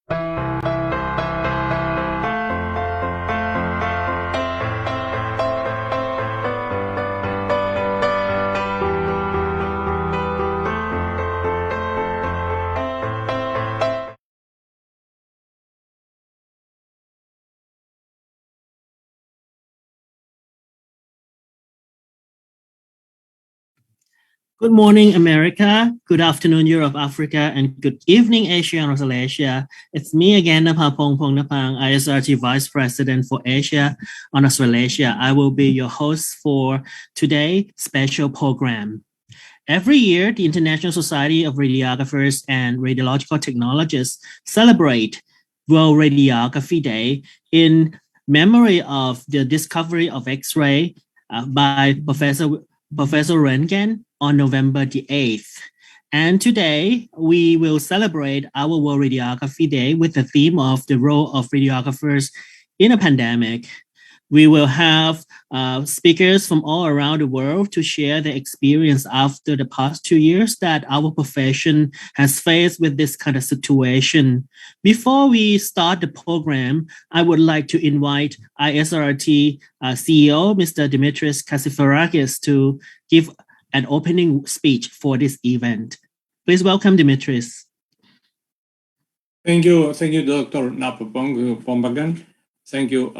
Good morning, America. Good afternoon, Europe, Africa, and good evening, Asia and Australasia. It's me again, Napapong Napang, Isrrt Vice President for Asia and Australasia. I will be your host for today's special program. Every year, the International Society of Radiographers and Radiological Technologists celebrate World Radiography Day in memory of the discovery of X-ray by Professor Röntgen on November the 8th. And today, we will celebrate our World Radiography Day with the theme of the role of radiographers in a pandemic. We will have speakers from all around the world to share their experience after the past 2 years that our profession has faced with this kind of situation. Before we start the program, I would like to invite Isrrt CEO, Mr. Dimitris Katsiforakis, to give an opening speech for this event. Please welcome Dimitris. Thank you, Dr. Napapong Pombagan. Thank you.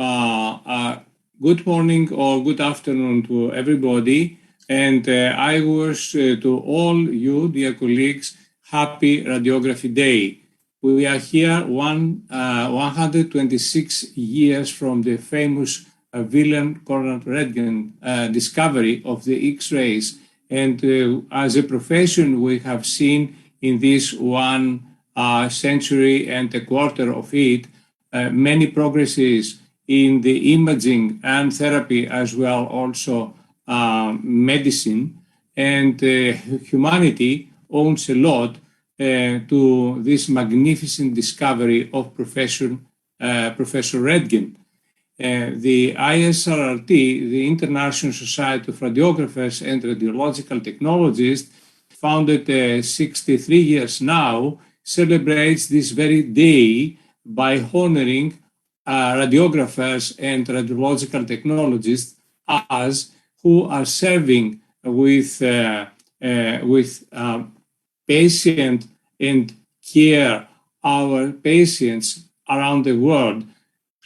Good morning or good afternoon to everybody. And I wish to all you, dear colleagues, happy Radiography Day. We are here 126 years from the famous Wilhelm Conrad Röntgen discovery of the X-rays. And as a profession, we have seen in this one century and a quarter of it, many progresses in the imaging and therapy as well, also medicine. And humanity owns a lot to this magnificent discovery of Professor Röntgen. The Isrrt, the International Society of Radiographers and Radiological Technologists, founded 63 years now, celebrates this very day by honoring radiographers and radiological technologists as who are serving with patient and care our patients around the world.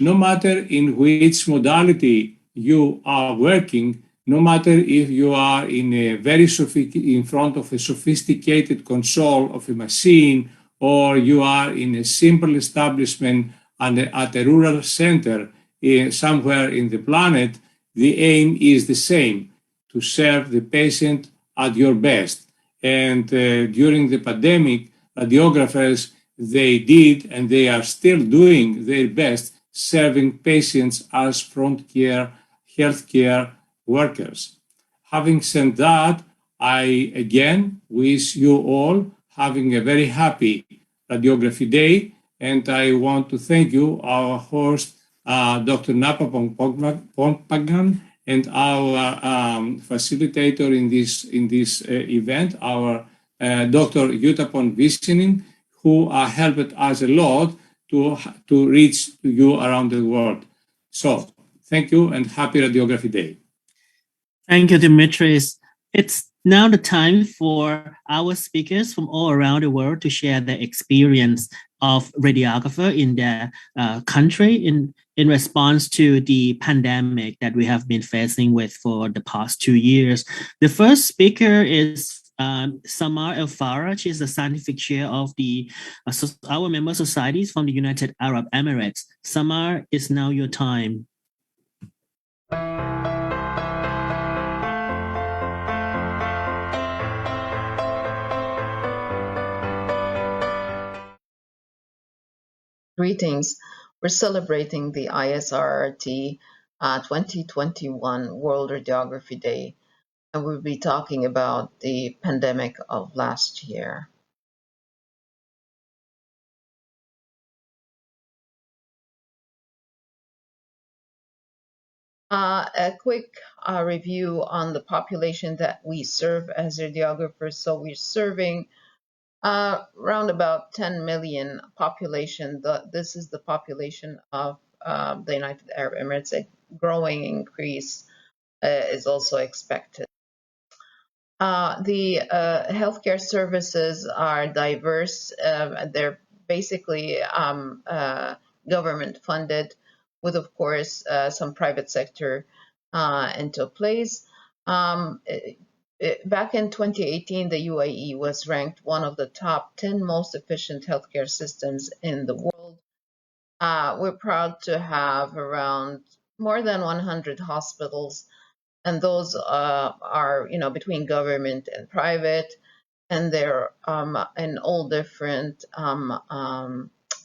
No matter in which modality you are working, no matter if you are in in front of a sophisticated console of a machine, or you are in a simple establishment at a rural center somewhere in the planet, the aim is the same, to serve the patient at your best. And during the pandemic, radiographers, they did and they are still doing their best, serving patients as frontier healthcare workers. Having said that, I again wish you all having a very happy Radiography Day, and I want to thank you, our host, Dr. Napapong Pompagan, and our facilitator in this event, our Dr. Yutapon Visinin, who helped us a lot to reach you around the world. So, thank you and happy Radiography Day. Thank you, Dimitris. It's now the time for our speakers from all around the world to share their experience of radiographer in their country in response to the pandemic that we have been facing with for the past 2 years. The first speaker is Samar El Farah. She is the scientific chair of our member societies from the United Arab Emirates. Samar, it's now your time. Greetings. We're celebrating the Isrrt 2021 World Radiography Day, and we'll be talking about the pandemic of last year. A quick review on the population that we serve as radiographers. So we're serving Around about 10 million population. This is the population of the United Arab Emirates. A growing increase is also expected. The healthcare services are diverse. They're basically government funded, with, of course, some private sector into place. Back in 2018, the UAE was ranked one of the top 10 most efficient healthcare systems in the world. We're proud to have around more than 100 hospitals, and those are, between government and private, and they're in all different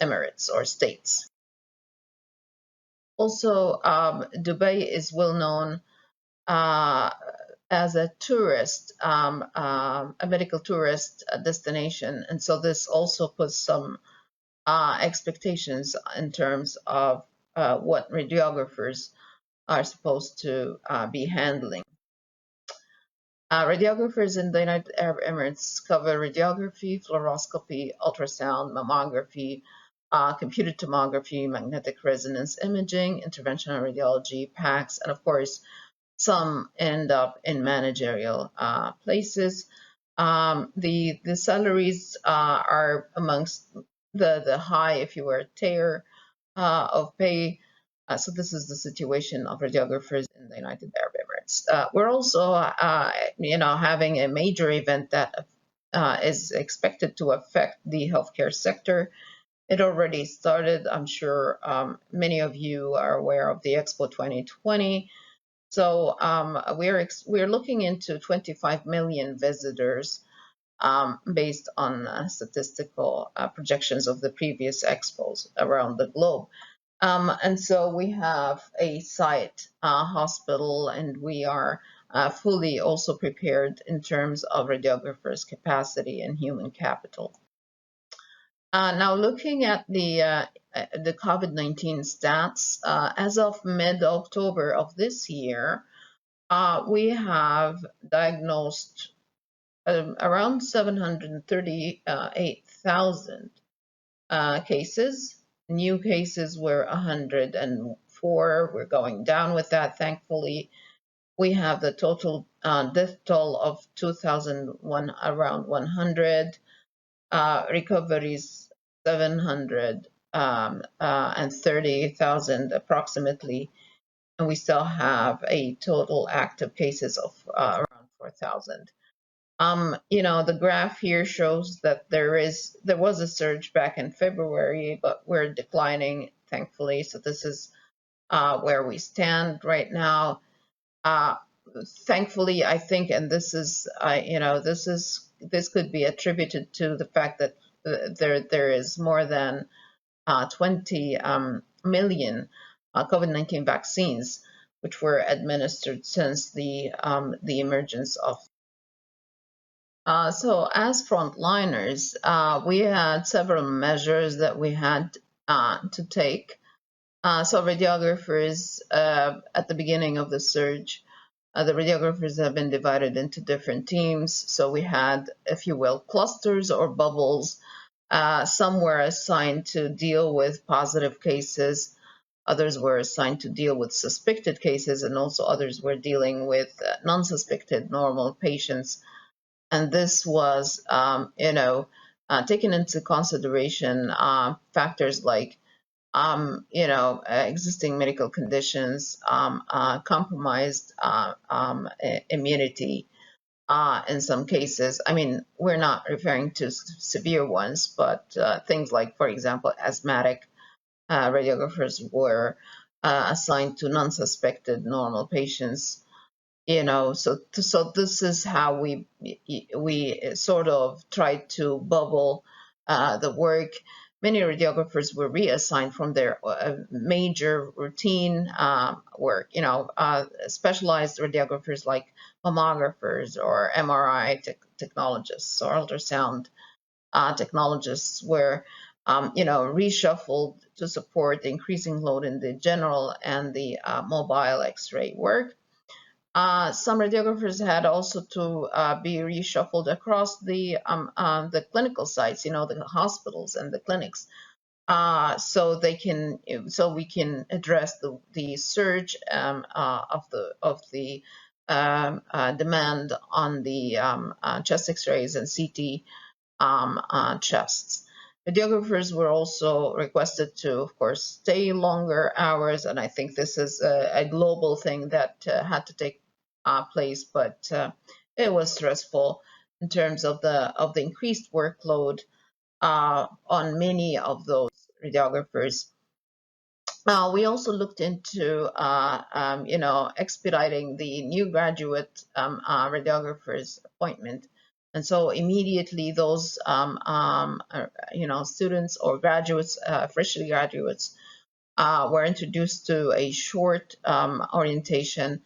emirates or states. Also, Dubai is well known as a tourist, a medical tourist destination, and so this also puts some expectations in terms of what radiographers are supposed to be handling. Radiographers in the United Arab Emirates cover radiography, fluoroscopy, ultrasound, mammography, computed tomography, magnetic resonance imaging, interventional radiology, PACS, and of course, some end up in managerial places. The salaries are amongst the high, if you were a tier of pay. So this is the situation of radiographers in the United Arab Emirates. We're also, having a major event that is expected to affect the healthcare sector. It already started. I'm sure many of you are aware of the Expo 2020. So we're looking into 25 million visitors based on statistical projections of the previous expos around the globe. And so we have a site hospital, and we are fully also prepared in terms of radiographers' capacity and human capital. Now, looking at the COVID-19 stats, as of mid-October of this year, we have diagnosed around 738,000 cases. New cases were 104. We're going down with that, thankfully. We have the total death toll of 2,001, around 100. Recoveries 730,000 approximately, and we still have a total active cases of around 4,000. The graph here shows that there was a surge back in February, but we're declining, thankfully. So this is where we stand right now. Thankfully, I think, and this could be attributed to the fact that there is more than 20 million COVID-19 vaccines which were administered since the emergence of. So as frontliners, we had several measures that we had to take. So radiographers, at the beginning of the surge, the radiographers have been divided into different teams. So we had, if you will, clusters or bubbles. Some were assigned to deal with positive cases. Others were assigned to deal with suspected cases, and also others were dealing with non-suspected normal patients. And this was, taking into consideration factors like, existing medical conditions, compromised immunity in some cases. I mean, we're not referring to severe ones, but things like, for example, asthmatic radiographers were assigned to non-suspected normal patients. So this is how we sort of tried to bubble the work. Many radiographers were reassigned from their major routine work. Specialized radiographers like mammographers or MRI technologists or ultrasound technologists were, reshuffled to support the increasing load in the general and the mobile X-ray work. Some radiographers had also to be reshuffled across the clinical sites, you know, the hospitals and the clinics, so we can address the surge of the demand on the chest X-rays and CT chests. Radiographers were also requested to, of course, stay longer hours, and I think this is a global thing that had to take place, but it was stressful in terms of the increased workload on many of those radiographers. We also looked into, expediting the new graduate radiographers' appointment, and so immediately those, students or graduates, freshly graduates, were introduced to a short orientation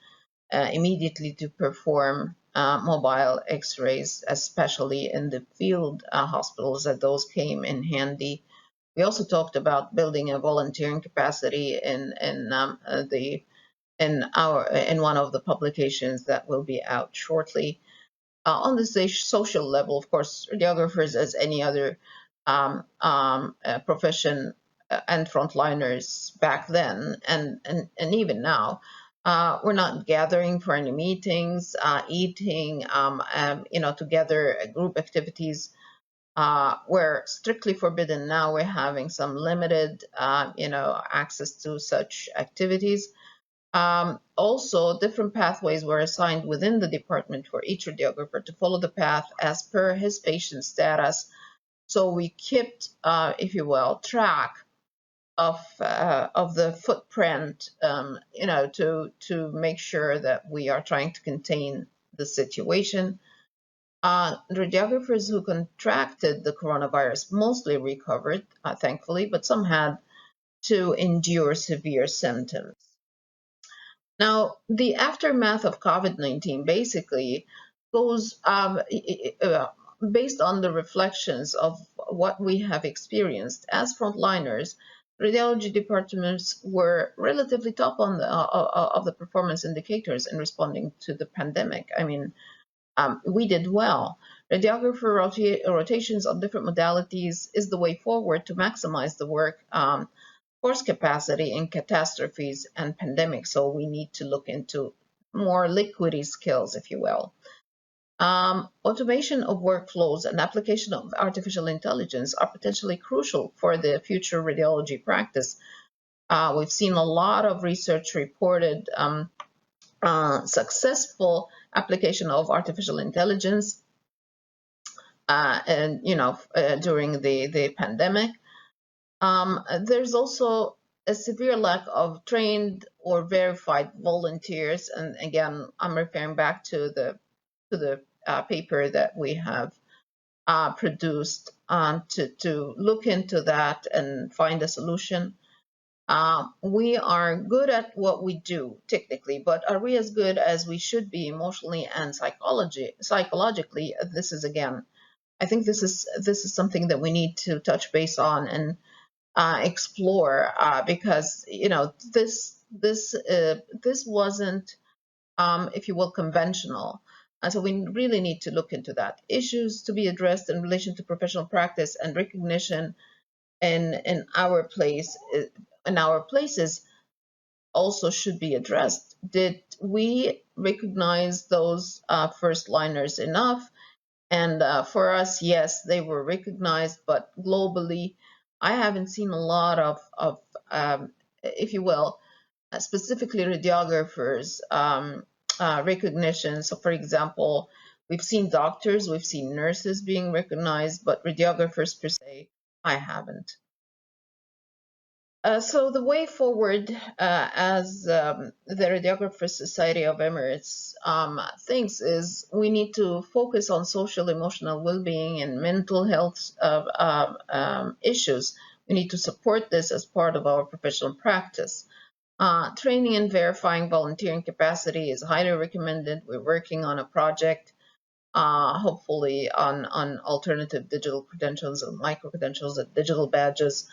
immediately to perform mobile X-rays, especially in the field hospitals, that those came in handy. We also talked about building a volunteering capacity in one of the publications that will be out shortly. On the social level, of course, radiographers, as any other profession and frontliners back then and even now, we're not gathering for any meetings, eating, together, group activities were strictly forbidden. Now we're having some limited, access to such activities. Also, different pathways were assigned within the department for each radiographer to follow the path as per his patient status. So we kept, if you will, track of the footprint, to make sure that we are trying to contain the situation. Radiographers who contracted the coronavirus mostly recovered, thankfully, but some had to endure severe symptoms. Now, the aftermath of COVID-19 basically goes based on the reflections of what we have experienced as frontliners. Radiology departments were relatively top on of the performance indicators in responding to the pandemic. I mean, we did well. Radiographer rotations on different modalities is the way forward to maximize the work force capacity in catastrophes and pandemics. So we need to look into more liquidy skills, if you will. Automation of workflows and application of artificial intelligence are potentially crucial for the future radiology practice. We've seen a lot of research reported successful application of artificial intelligence during the pandemic. There's also a severe lack of trained or verified volunteers, and again, I'm referring back to the paper that we have produced to look into that and find a solution. We are good at what we do technically, but are we as good as we should be emotionally and psychologically? This is, again, I think this is something that we need to touch base on and explore, because this wasn't, if you will, conventional. And so we really need to look into that. Issues to be addressed in relation to professional practice and recognition in our places also should be addressed. Did we recognize those first liners enough? And for us, yes, they were recognized, but globally, I haven't seen a lot of if you will, specifically radiographers recognition. So, for example, we've seen doctors, we've seen nurses being recognized, but radiographers per se, I haven't. So the way forward, as the Radiographer Society of Emirates thinks, is we need to focus on social emotional well-being and mental health issues. We need to support this as part of our professional practice. Training and verifying volunteering capacity is highly recommended. We're working on a project, hopefully on alternative digital credentials or micro-credentials and digital badges.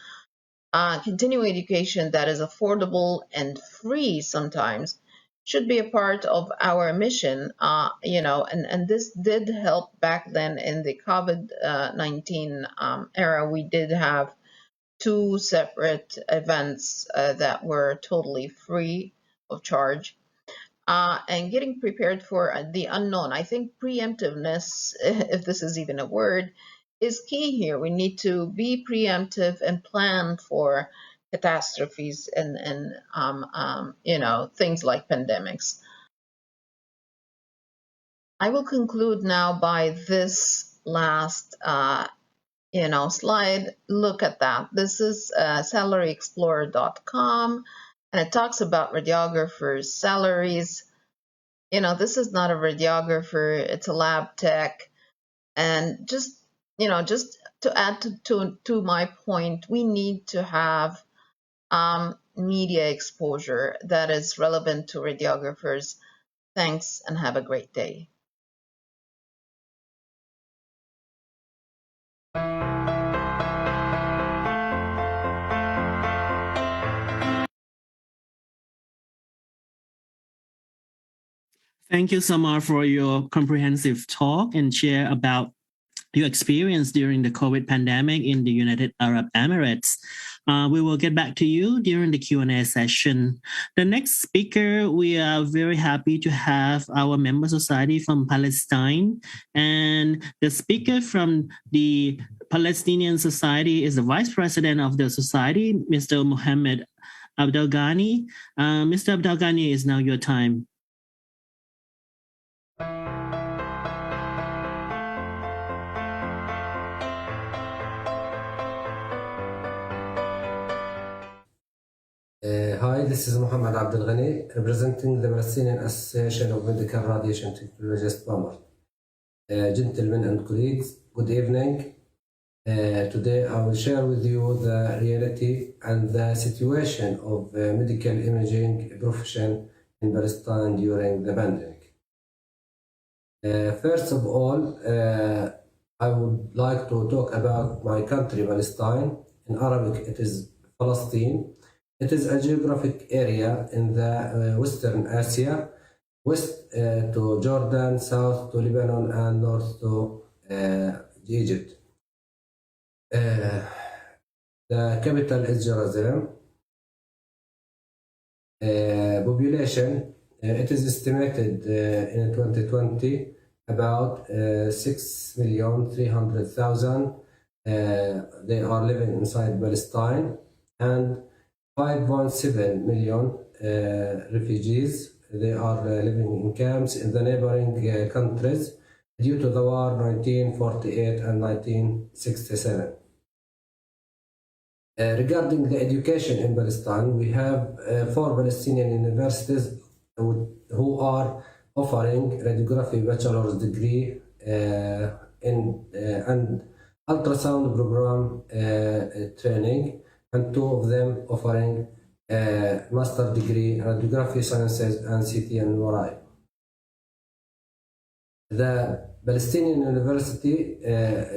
Continuing education that is affordable and free sometimes should be a part of our mission, and this did help back then in the COVID-19 era. We did have two separate events that were totally free of charge. And getting prepared for the unknown. I think preemptiveness, if this is even a word, is key here. We need to be preemptive and plan for catastrophes and things like pandemics. I will conclude now by this last slide. Look at that. This is salaryexplorer.com, and it talks about radiographers' salaries. This is not a radiographer, it's a lab tech. And just to add to my point, we need to have media exposure that is relevant to radiographers. Thanks and have a great day. Thank you, Samar, for your comprehensive talk and share about your experience during the COVID pandemic in the United Arab Emirates. We will get back to you during the Q&A session. The next speaker, we are very happy to have our member society from Palestine. And the speaker from the Palestinian Society is the Vice President of the society, Mr. Mohammed Abdelghani. Mr. Abdelghani, is now your time. Hi, this is Mohammed Abdelghani, representing the Palestinian Association of Medical Radiation Technologists, BAMR. Gentlemen and colleagues, good evening. Today I will share with you the reality and the situation of medical imaging profession in Palestine during the pandemic. First of all, I would like to talk about my country, Palestine. In Arabic, it is Palestine. It is a geographic area in the Western Asia, west to Jordan, south to Lebanon, and north to Egypt. The capital is Jerusalem. Population, it is estimated in 2020 about 6,300,000. They are living inside Palestine, and 5.7 million refugees. They are living in camps in the neighboring countries due to the war 1948 and 1967. Regarding the education in Palestine, we have 4 Palestinian universities who are offering radiography bachelor's degree and ultrasound program training, and 2 of them offering master degree radiography sciences and CT and MRI. The Palestinian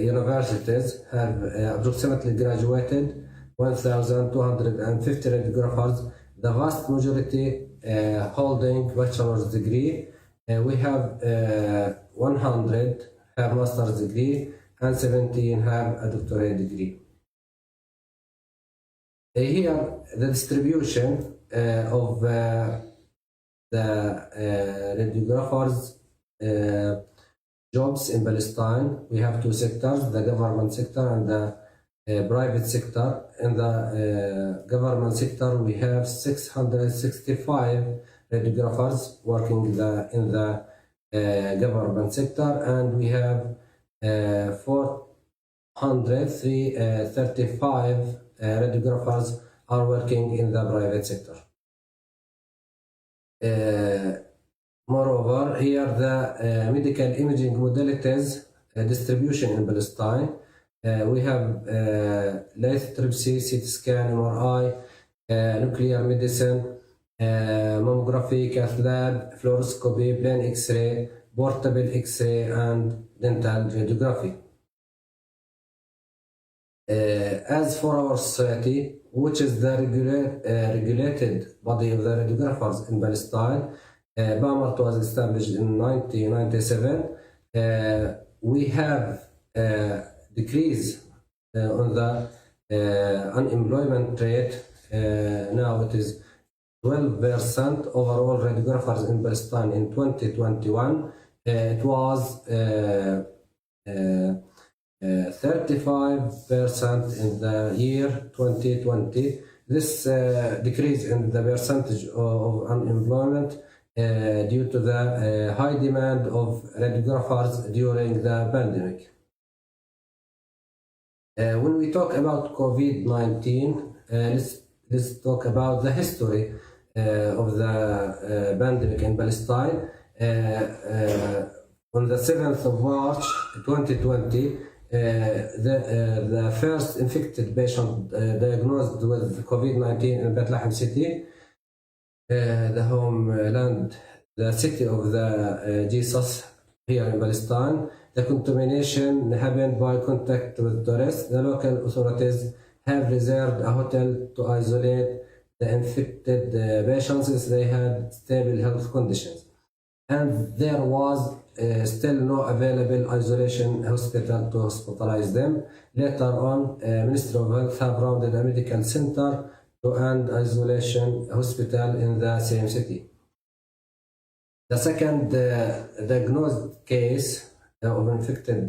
universities have approximately graduated 1,250 radiographers, the vast majority holding bachelor's degree. We have 100 have master's degree and 17 have a doctorate degree. Here, the distribution of the radiographers' jobs in Palestine. We have 2 sectors, the government sector and the private sector. In the government sector, we have 665 radiographers working in the government sector, and we have 435 radiographers are working in the private sector. Moreover, here the medical imaging modalities distribution in Palestine. We have lithotripsy, CT scan, MRI, nuclear medicine, mammography, cath lab, fluoroscopy, plain X-ray, portable X-ray, and dental radiography. As for our society, which is the regulated body of the radiographers in Palestine, BAMRT was established in 1997. We have decrease on the unemployment rate. Now it is 12% overall radiographers in Palestine in 2021. It was 35% in the year 2020. This decrease in the percentage of unemployment due to the high demand of radiographers during the pandemic. When we talk about COVID-19, let's talk about the history of the pandemic in Palestine. On the 7th of March 2020, the first infected patient diagnosed with COVID-19 in Bethlehem city, the homeland, the city of the Jesus here in Palestine. The contamination happened by contact with tourists. The local authorities have reserved a hotel to isolate the infected patients since they had stable health conditions. And there was still no available isolation hospital to hospitalize them. Later on, Ministry of Health have rounded a medical center to an isolation hospital in the same city. The second diagnosed case of infected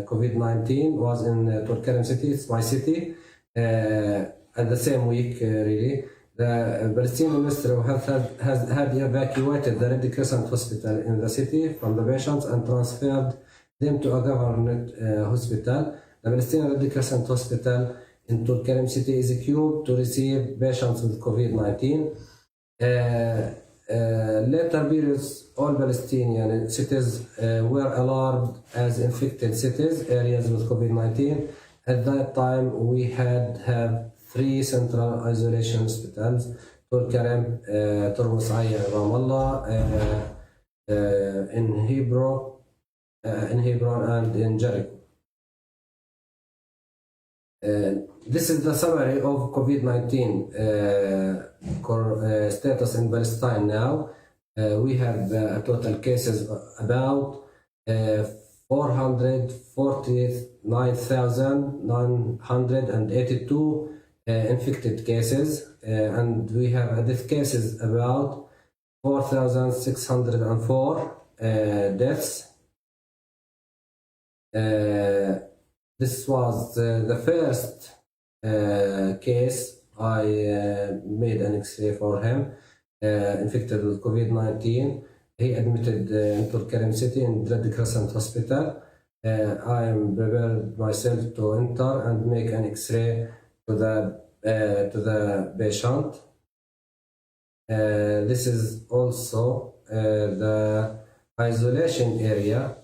COVID-19 was in Tulkarem city, it's my city, at the same week really. The Palestinian Ministry of Health had evacuated the Red Crescent Hospital in the city from the patients and transferred them to a government hospital. The Palestinian Red Crescent Hospital in Tulkarem city is equipped to receive patients with COVID-19. Later periods, all Palestinian cities were alarmed as infected cities, areas with COVID-19. At that time, we have 3 central isolation hospitals: Tulkarem, Turmus Aya, Ramallah, in Hebron, and in Jericho. This is the summary of COVID-19 status in Palestine now. We have total cases about 449,982 infected cases, and we have death cases about 4,604 deaths. This was the first case. I made an X-ray for him, infected with COVID-19. He admitted in Tulkarem city in Red Crescent Hospital. I am prepared myself to enter and make an X-ray to the patient. This is also the isolation area,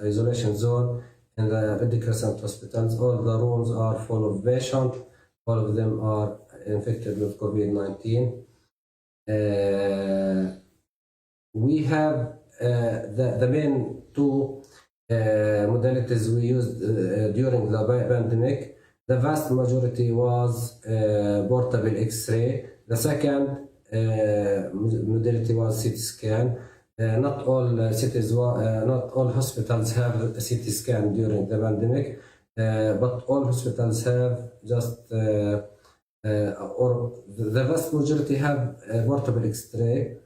isolation zone in the Red Crescent hospitals. All the rooms are full of patients. All of them are infected with COVID-19. We have the main 2 modalities we used during the pandemic. The vast majority was portable X-ray. The second modality was CT scan. Not all cities, not all hospitals have a CT scan during the pandemic, but all hospitals have just, or the vast majority have portable X-ray.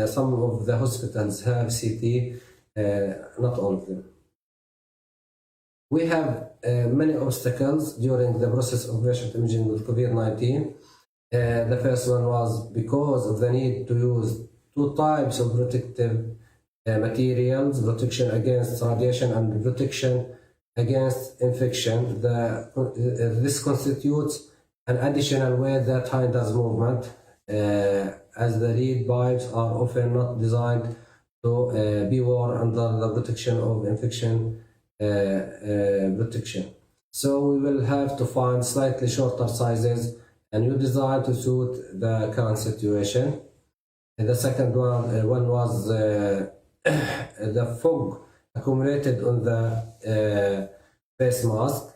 Some of the hospitals have CT, not all of them. We have many obstacles during the process of patient imaging with COVID-19. The first one was because of the need to use 2 types of protective materials, protection against radiation and protection against infection. This constitutes an additional weight that hinders movement, as the lead pipes are often not designed to be worn under the protection of infection protection. So we will have to find slightly shorter sizes, a new design to suit the current situation. And the second one was the fog accumulated on the face mask.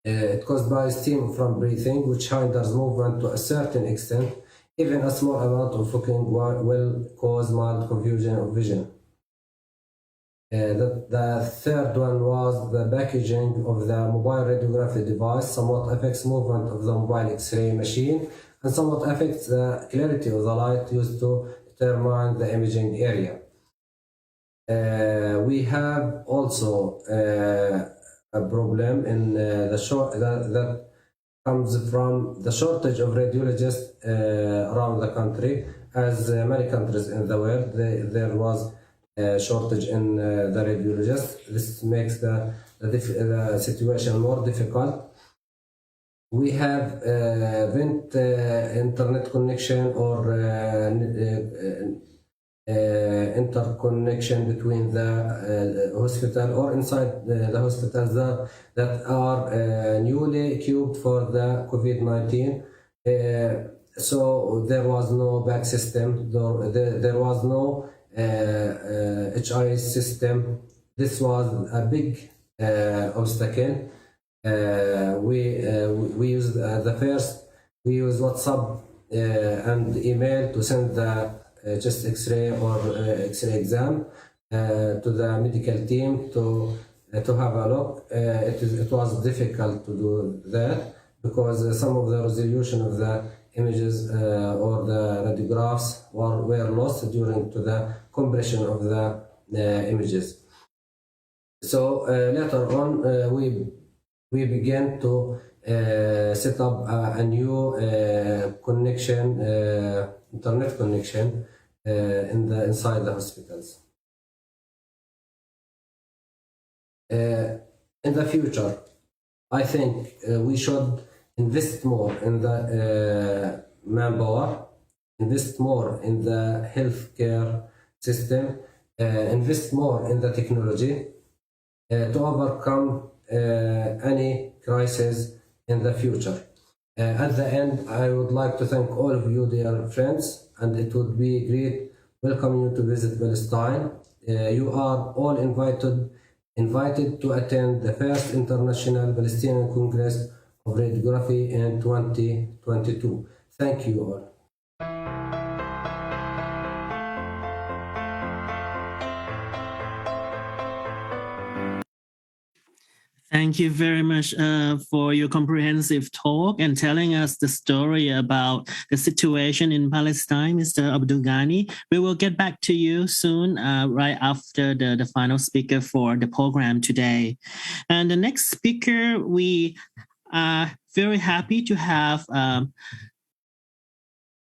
It caused by steam from breathing, which hinders movement to a certain extent. Even a small amount of focusing will cause mild confusion of vision. The third one was the packaging of the mobile radiography device somewhat affects movement of the mobile X-ray machine and somewhat affects the clarity of the light used to determine the imaging area. We have also a problem in that comes from the shortage of radiologists around the country. As many countries in the world, there was a shortage in the radiologists. This makes the situation more difficult. We have internet connection or interconnection between the hospital or inside the hospitals that are newly equipped for the COVID-19. So there was no back system, there was no HI system. This was a big obstacle. We used we used WhatsApp and email to send the chest X-ray or X-ray exam to the medical team to have a look. It was difficult to do that because some of the resolution of the images or the radiographs were lost during to the compression of the images. So later on, we began to set up a new connection, internet connection inside the hospitals. In the future, I think we should invest more in the manpower, invest more in the healthcare system, invest more in the technology to overcome any crisis in the future. At the end, I would like to thank all of you, dear friends, and it would be great welcoming you to visit Palestine. You are all invited to attend the first International Palestinian Congress of Radiography in 2022. Thank you all. Thank you very much for your comprehensive talk and telling us the story about the situation in Palestine, Mr. Abdul Ghani. We will get back to you soon, right after the final speaker for the program today. And the next speaker, we are very happy to have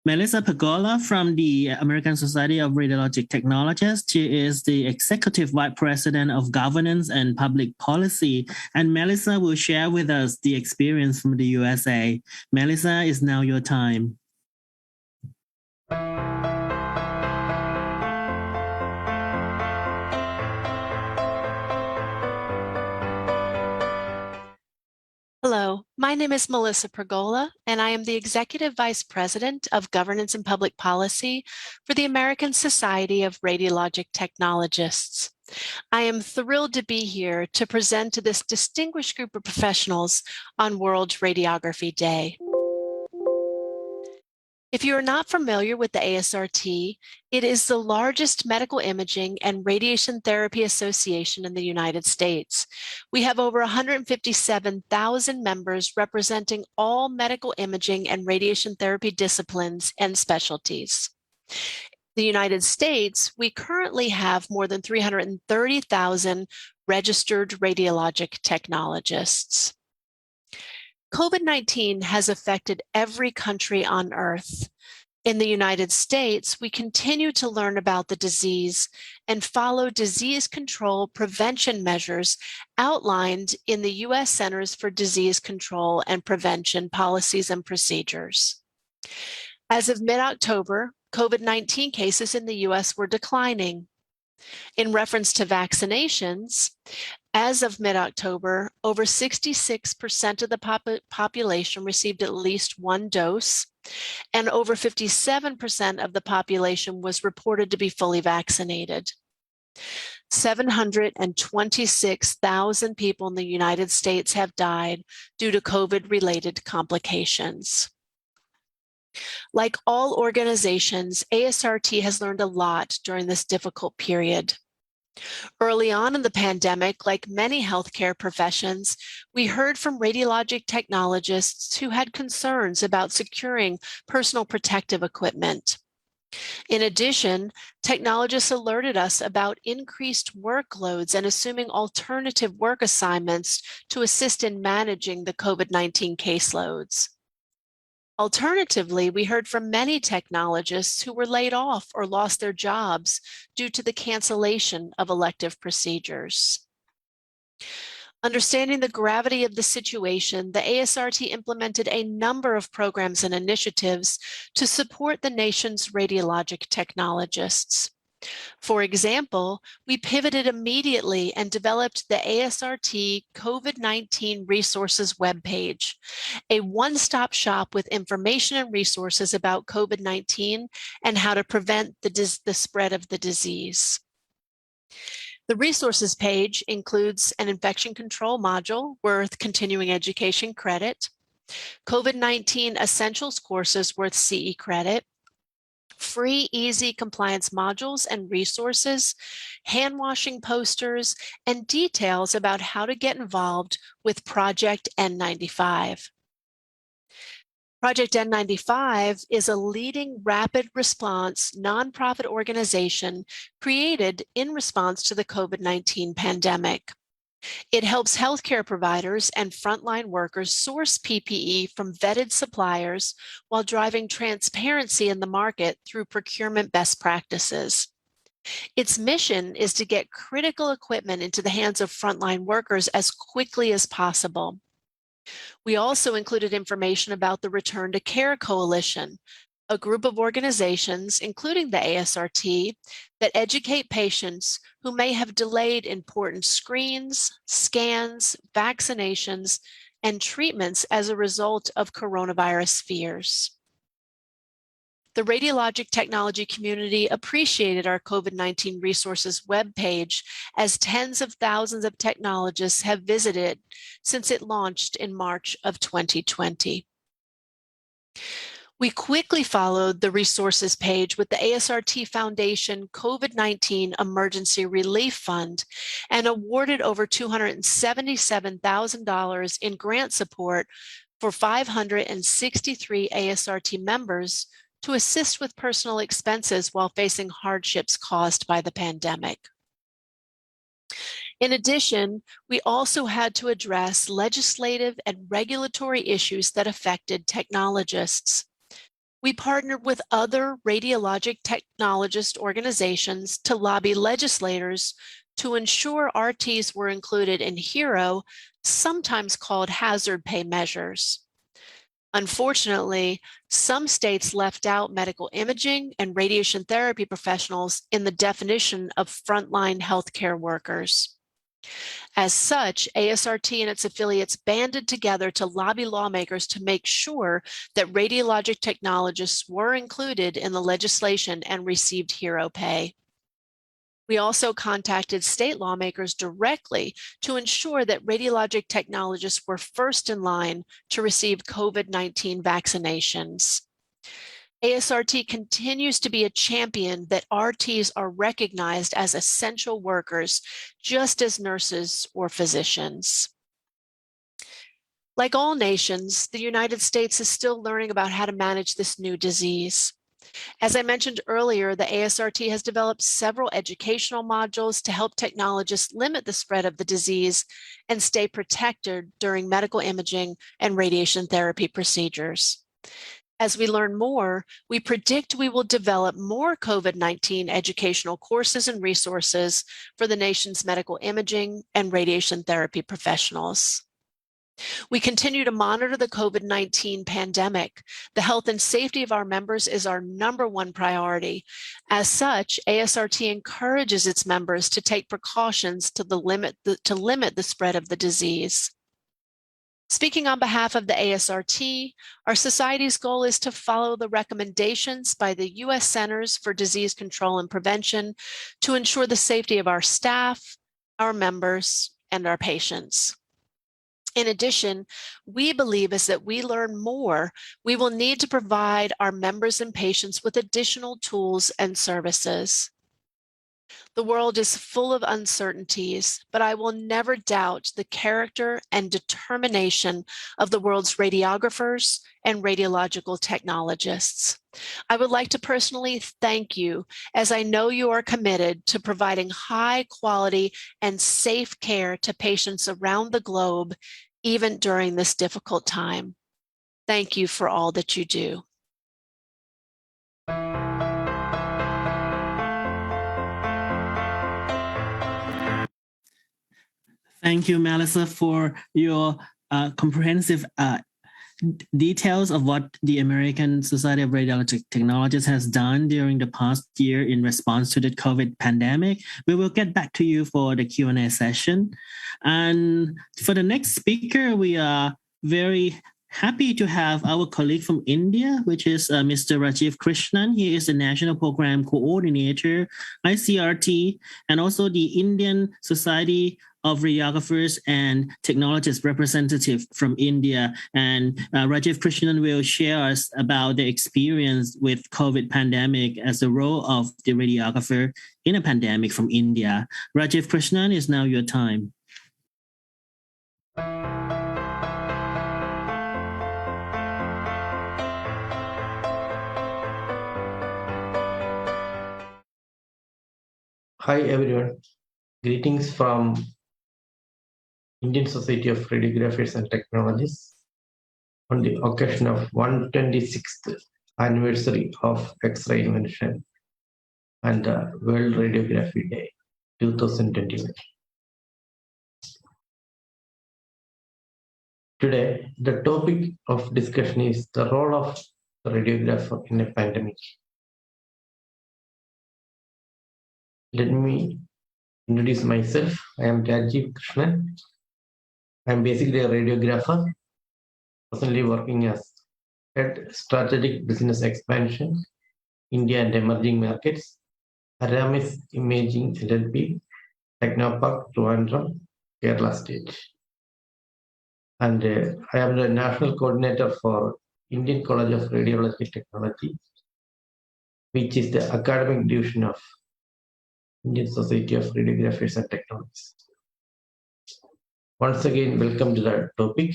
Melissa Pagola from the American Society of Radiologic Technologists. She is the Executive Vice President of Governance and Public Policy. And Melissa will share with us the experience from the USA. Melissa, it's now your time. Hello, my name is Melissa Pergola, and I am the Executive Vice President of Governance and Public Policy for the American Society of Radiologic Technologists. I am thrilled to be here to present to this distinguished group of professionals on World Radiography Day. If you are not familiar with the ASRT, it is the largest medical imaging and radiation therapy association in the United States. We have over 157,000 members representing all medical imaging and radiation therapy disciplines and specialties. In the United States, we currently have more than 330,000 registered radiologic technologists. COVID-19 has affected every country on Earth. In the United States, we continue to learn about the disease and follow disease control prevention measures outlined in the U.S. Centers for Disease Control and Prevention policies and procedures. As of mid-October, COVID-19 cases in the U.S. were declining. In reference to vaccinations, as of mid-October, over 66% of the population received at least one dose, and over 57% of the population was reported to be fully vaccinated. 726,000 people in the United States have died due to COVID-related complications. Like all organizations, ASRT has learned a lot during this difficult period. Early on in the pandemic, like many healthcare professions, we heard from radiologic technologists who had concerns about securing personal protective equipment. In addition, technologists alerted us about increased workloads and assuming alternative work assignments to assist in managing the COVID-19 caseloads. Alternatively, we heard from many technologists who were laid off or lost their jobs due to the cancellation of elective procedures. Understanding the gravity of the situation, the ASRT implemented a number of programs and initiatives to support the nation's radiologic technologists. For example, we pivoted immediately and developed the ASRT COVID-19 Resources webpage, a one-stop shop with information and resources about COVID-19 and how to prevent the spread of the disease. The resources page includes an infection control module worth continuing education credit, COVID-19 essentials courses worth CE credit, free easy compliance modules and resources, hand washing posters, and details about how to get involved with Project N95. Project N95 is a leading rapid response nonprofit organization created in response to the COVID-19 pandemic. It helps healthcare providers and frontline workers source PPE from vetted suppliers while driving transparency in the market through procurement best practices. Its mission is to get critical equipment into the hands of frontline workers as quickly as possible. We also included information about the Return to Care Coalition, a group of organizations, including the ASRT, that educate patients who may have delayed important screens, scans, vaccinations, and treatments as a result of coronavirus fears. The radiologic technology community appreciated our COVID-19 resources webpage, as tens of thousands of technologists have visited since it launched in March of 2020. We quickly followed the resources page with the ASRT Foundation COVID-19 Emergency Relief Fund and awarded over $277,000 in grant support for 563 ASRT members to assist with personal expenses while facing hardships caused by the pandemic. In addition, we also had to address legislative and regulatory issues that affected technologists. We partnered with other radiologic technologist organizations to lobby legislators to ensure RTs were included in HERO, sometimes called hazard pay measures. Unfortunately, some states left out medical imaging and radiation therapy professionals in the definition of frontline healthcare workers. As such, ASRT and its affiliates banded together to lobby lawmakers to make sure that radiologic technologists were included in the legislation and received HERO pay. We also contacted state lawmakers directly to ensure that radiologic technologists were first in line to receive COVID-19 vaccinations. ASRT continues to be a champion that RTs are recognized as essential workers, just as nurses or physicians. Like all nations, the United States is still learning about how to manage this new disease. As I mentioned earlier, the ASRT has developed several educational modules to help technologists limit the spread of the disease and stay protected during medical imaging and radiation therapy procedures. As we learn more, we predict we will develop more COVID-19 educational courses and resources for the nation's medical imaging and radiation therapy professionals. We continue to monitor the COVID-19 pandemic. The health and safety of our members is our #1 priority. As such, ASRT encourages its members to take precautions to limit the spread of the disease. Speaking on behalf of the ASRT, our society's goal is to follow the recommendations by the U.S. Centers for Disease Control and Prevention to ensure the safety of our staff, our members, and our patients. In addition, we believe as that we learn more, we will need to provide our members and patients with additional tools and services. The world is full of uncertainties, but I will never doubt the character and determination of the world's radiographers and radiological technologists. I would like to personally thank you, as I know you are committed to providing high quality and safe care to patients around the globe, even during this difficult time. Thank you for all that you do. Thank you, Melissa, for your comprehensive details of what the American Society of Radiologic Technologists has done during the past year in response to the COVID pandemic. We will get back to you for the Q&A session. And for the next speaker, we are very happy to have our colleague from India, which is Mr. Rajiv Krishnan. He is the National Program Coordinator, Isrrt, and also the Indian Society of Radiographers and Technologists representative from India. And Rajiv Krishnan will share us about the experience with COVID pandemic as the role of the radiographer in a pandemic from India. Rajiv Krishnan, is now your time. Hi everyone, greetings from Indian Society of Radiographers and Technologists on the occasion of 126th anniversary of X-ray invention and World Radiography Day 2021. Today, the topic of discussion is the role of the radiographer in a pandemic. Let me introduce myself. I am Rajiv Krishnan. I am basically a radiographer, presently working as Head Strategic Business Expansion, India and Emerging Markets, Aramis Imaging LLP, Technopark, Trivandrum, Kerala State. And I am the National Coordinator for Indian College of Radiology Technology, which is the academic division of Indian Society of Radiographers and Technologists. Once again, welcome to the topic,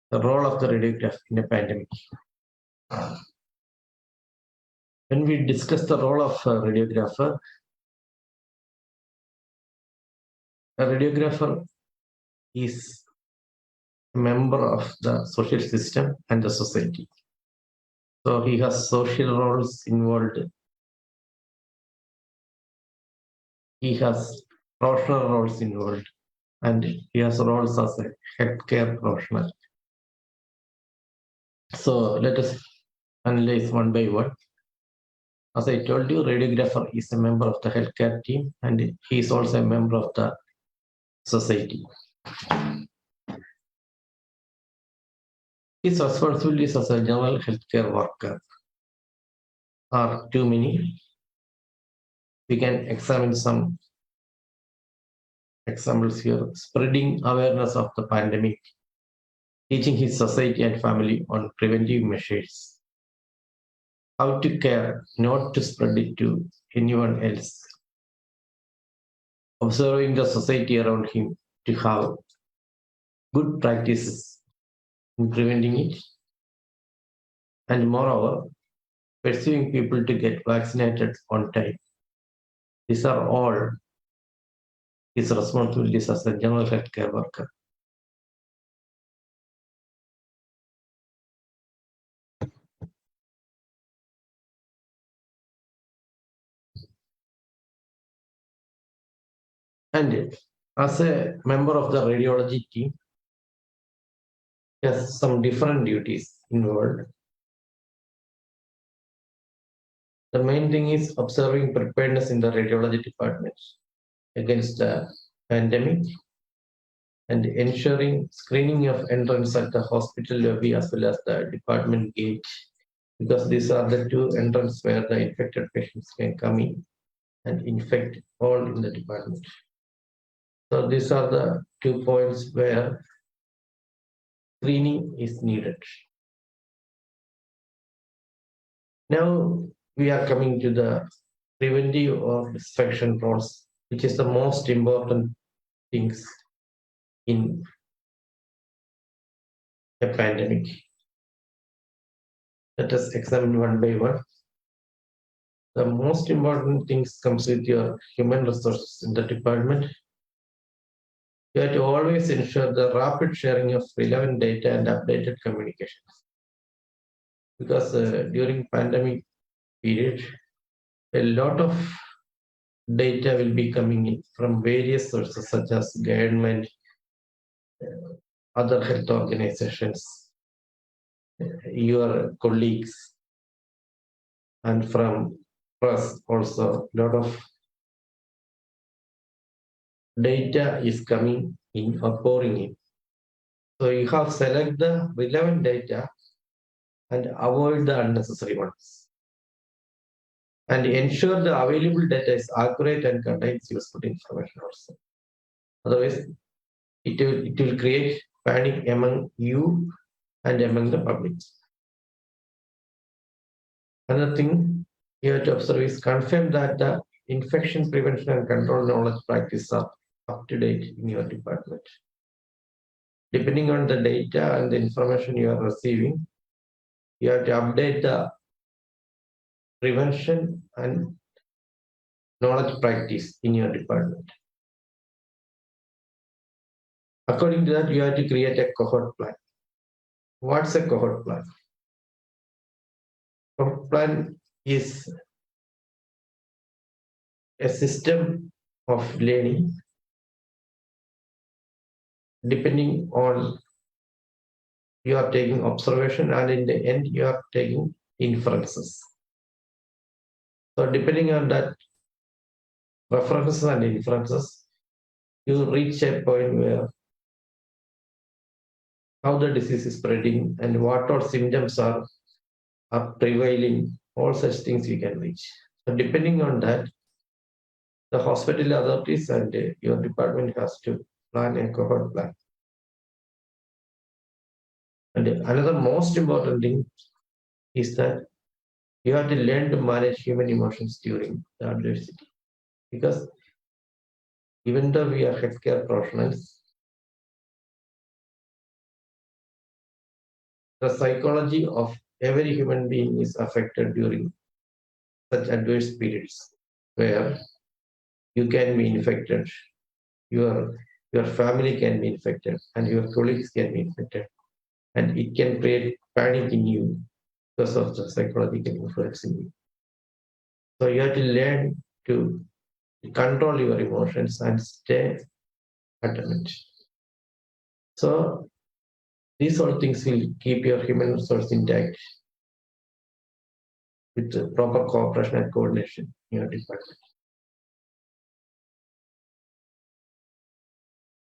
the role of the radiographer in a pandemic. When we discuss the role of a radiographer is a member of the social system and the society. So he has social roles involved. He has professional roles involved, and he has roles as a healthcare professional. So let us analyze one by one. As I told you, radiographer is a member of the healthcare team, and he is also a member of the society. His responsibilities as a general healthcare worker are too many. We can examine some examples here. Spreading awareness of the pandemic, teaching his society and family on preventive measures, how to care not to spread it to anyone else, observing the society around him to have good practices in preventing it, and moreover, pursuing people to get vaccinated on time. These are all his responsibilities as a general healthcare worker. And as a member of the radiology team, he has some different duties involved. The main thing is observing preparedness in the radiology department against the pandemic and ensuring screening of entrance at the hospital lobby as well as the department gate, because these are the two entrances where the infected patients can come in and infect all in the department. So these are the 2 points where screening is needed. Now we are coming to the preventive or disinfection roles, which is the most important things in a pandemic. Let us examine one by one. The most important things comes with your human resources in the department. You have to always ensure the rapid sharing of relevant data and updated communications. Because during pandemic period, a lot of data will be coming in from various sources such as government, other health organizations, your colleagues, and from press also. A lot of data is coming in or pouring in. So you have to select the relevant data and avoid the unnecessary ones. And ensure the available data is accurate and contains useful information also. Otherwise, it will create panic among you and among the public. Another thing you have to observe is confirm that the infection prevention and control knowledge practice are up to date in your department. Depending on the data and the information you are receiving, you have to update the prevention and knowledge practice in your department. According to that, you have to create a cohort plan. What's a cohort plan? Cohort plan is a system of learning depending on you are taking observation, and in the end you are taking inferences. So depending on that references and inferences, you reach a point where how the disease is spreading and what all symptoms are prevailing, all such things you can reach. So depending on that, the hospital authorities and your department has to plan a cohort plan. And another most important thing is that you have to learn to manage human emotions during the adversity. Because even though we are healthcare professionals, the psychology of every human being is affected during such adverse periods where you can be infected, your family can be infected, and your colleagues can be infected. And it can create panic in you because of the psychological influence in you. So you have to learn to control your emotions and stay adamant. So these all things will keep your human resource intact with the proper cooperation and coordination in your department.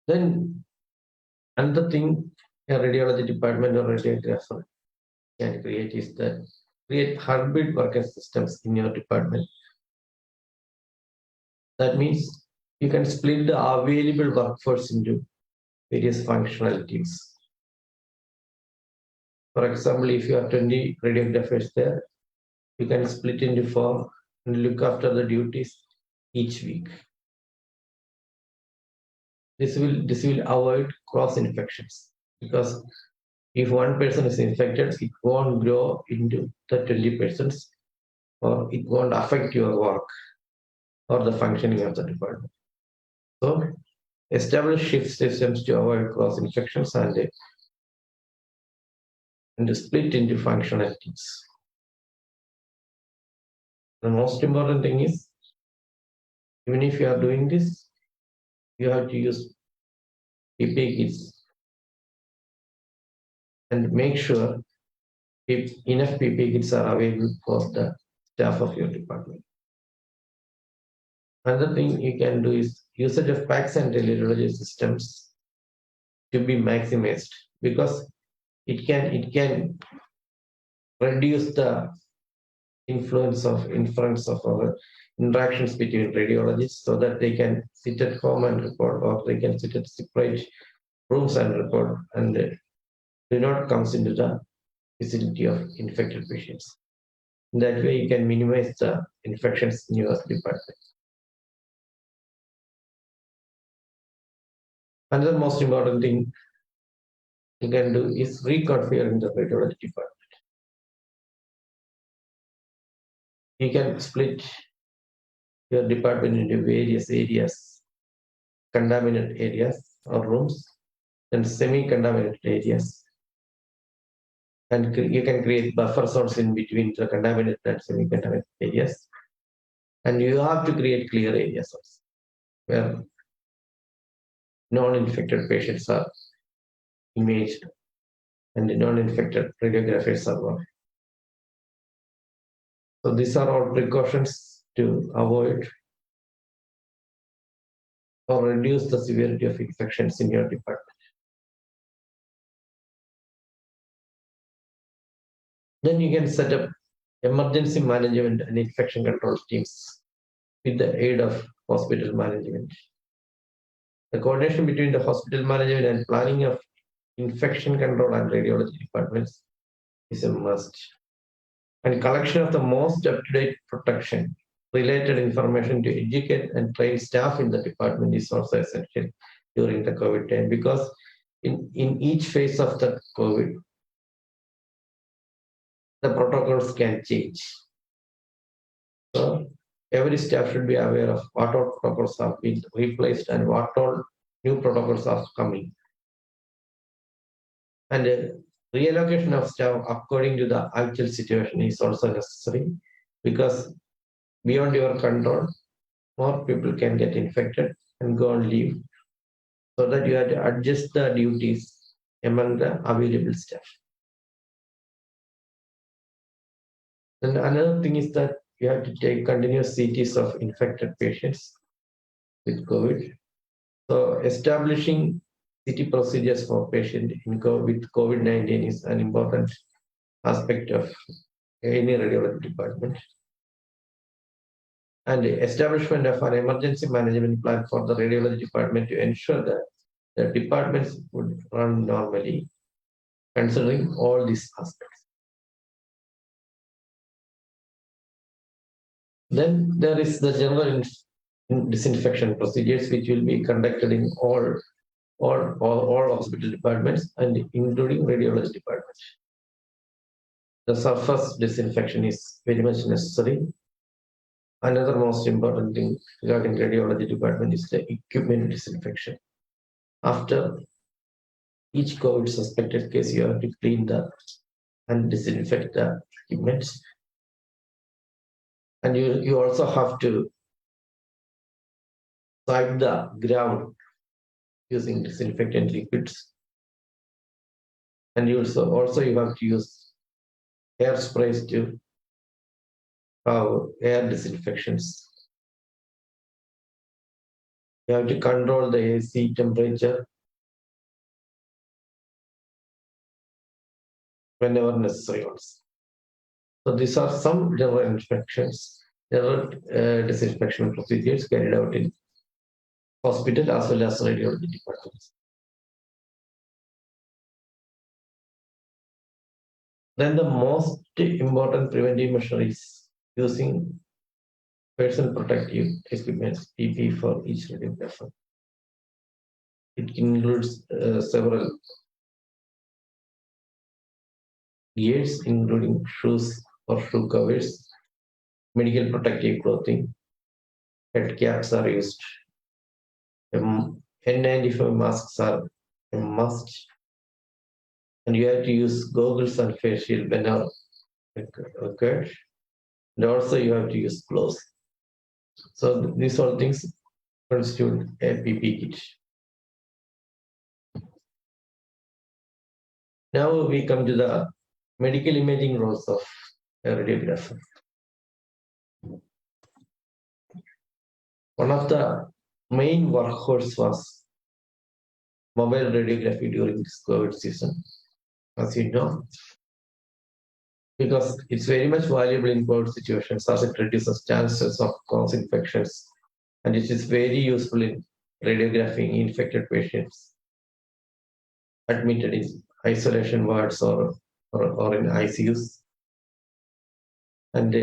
Then another thing a radiology department or radiographer can create is that create hybrid working systems in your department. That means you can split the available workforce into various functionalities. For example, if you have 20 radiographers there, you can split into 4 and look after the duties each week. This will avoid cross infections, because if one person is infected, it won't grow into the 20 persons, or it won't affect your work or the functioning of the department. So establish shift systems to avoid cross infections and split into functionalities. The most important thing is, even if you are doing this, you have to use PPE kits and make sure if enough PPE kits are available for the staff of your department. Another thing you can do is usage of PACS and teleology systems to be maximized, because it can reduce the inference of our interactions between radiologists, so that they can sit at home and report, or they can sit at separate rooms and report, and do not come into the vicinity of infected patients. In that way, you can minimize the infections in your department. Another most important thing you can do is reconfiguring the radiology department. You can split your department into various areas, contaminated areas or rooms, and semi-contaminated areas. And you can create buffer zones in between the contaminated and semi-contaminated areas. And you have to create clear areas also, where non-infected patients are imaged and the non-infected radiographers are working. So these are all precautions to avoid or reduce the severity of infections in your department. Then you can set up emergency management and infection control teams with the aid of hospital management. The coordination between the hospital management and planning of infection control and radiology departments is a must. And collection of the most up-to-date protection related information to educate and train staff in the department is also essential during the COVID time, because in each phase of the COVID, the protocols can change. So every staff should be aware of what all protocols have been replaced and what all new protocols are coming. And reallocation of staff according to the actual situation is also necessary, because beyond your control, more people can get infected and go on leave, so that you have to adjust the duties among the available staff. And another thing is that you have to take continuous CTs of infected patients with COVID. So establishing CT procedures for patients with COVID-19 is an important aspect of any radiology department. And the establishment of an emergency management plan for the radiology department to ensure that the departments would run normally, considering all these aspects. Then there is the general disinfection procedures, which will be conducted in all hospital departments and including radiology departments. The surface disinfection is very much necessary. Another most important thing regarding radiology department is the equipment disinfection. After each COVID suspected case, you have to clean and disinfect the equipments. And you also have to wipe the ground using disinfectant liquids. And you also you have to use air sprays to have air disinfections. You have to control the AC temperature whenever necessary also. So these are some general disinfection procedures carried out in hospital as well as radiology departments. Then the most important preventive measure is using personal protective equipment, PP, for each radiographer. It includes several gears, including shoes or shoe covers, medical protective clothing, head caps are used, N95 masks are a must, and you have to use goggles and face shield whenever occurs, and also you have to use gloves. So these all things constitute a PP kit. Now we come to the medical imaging roles of a radiographer. One of the main workhorse was mobile radiography during this COVID season, as you know, because it's very much valuable in COVID situations as it reduces chances of cross infections, and it is very useful in radiographing infected patients admitted in isolation wards or in ICUs. And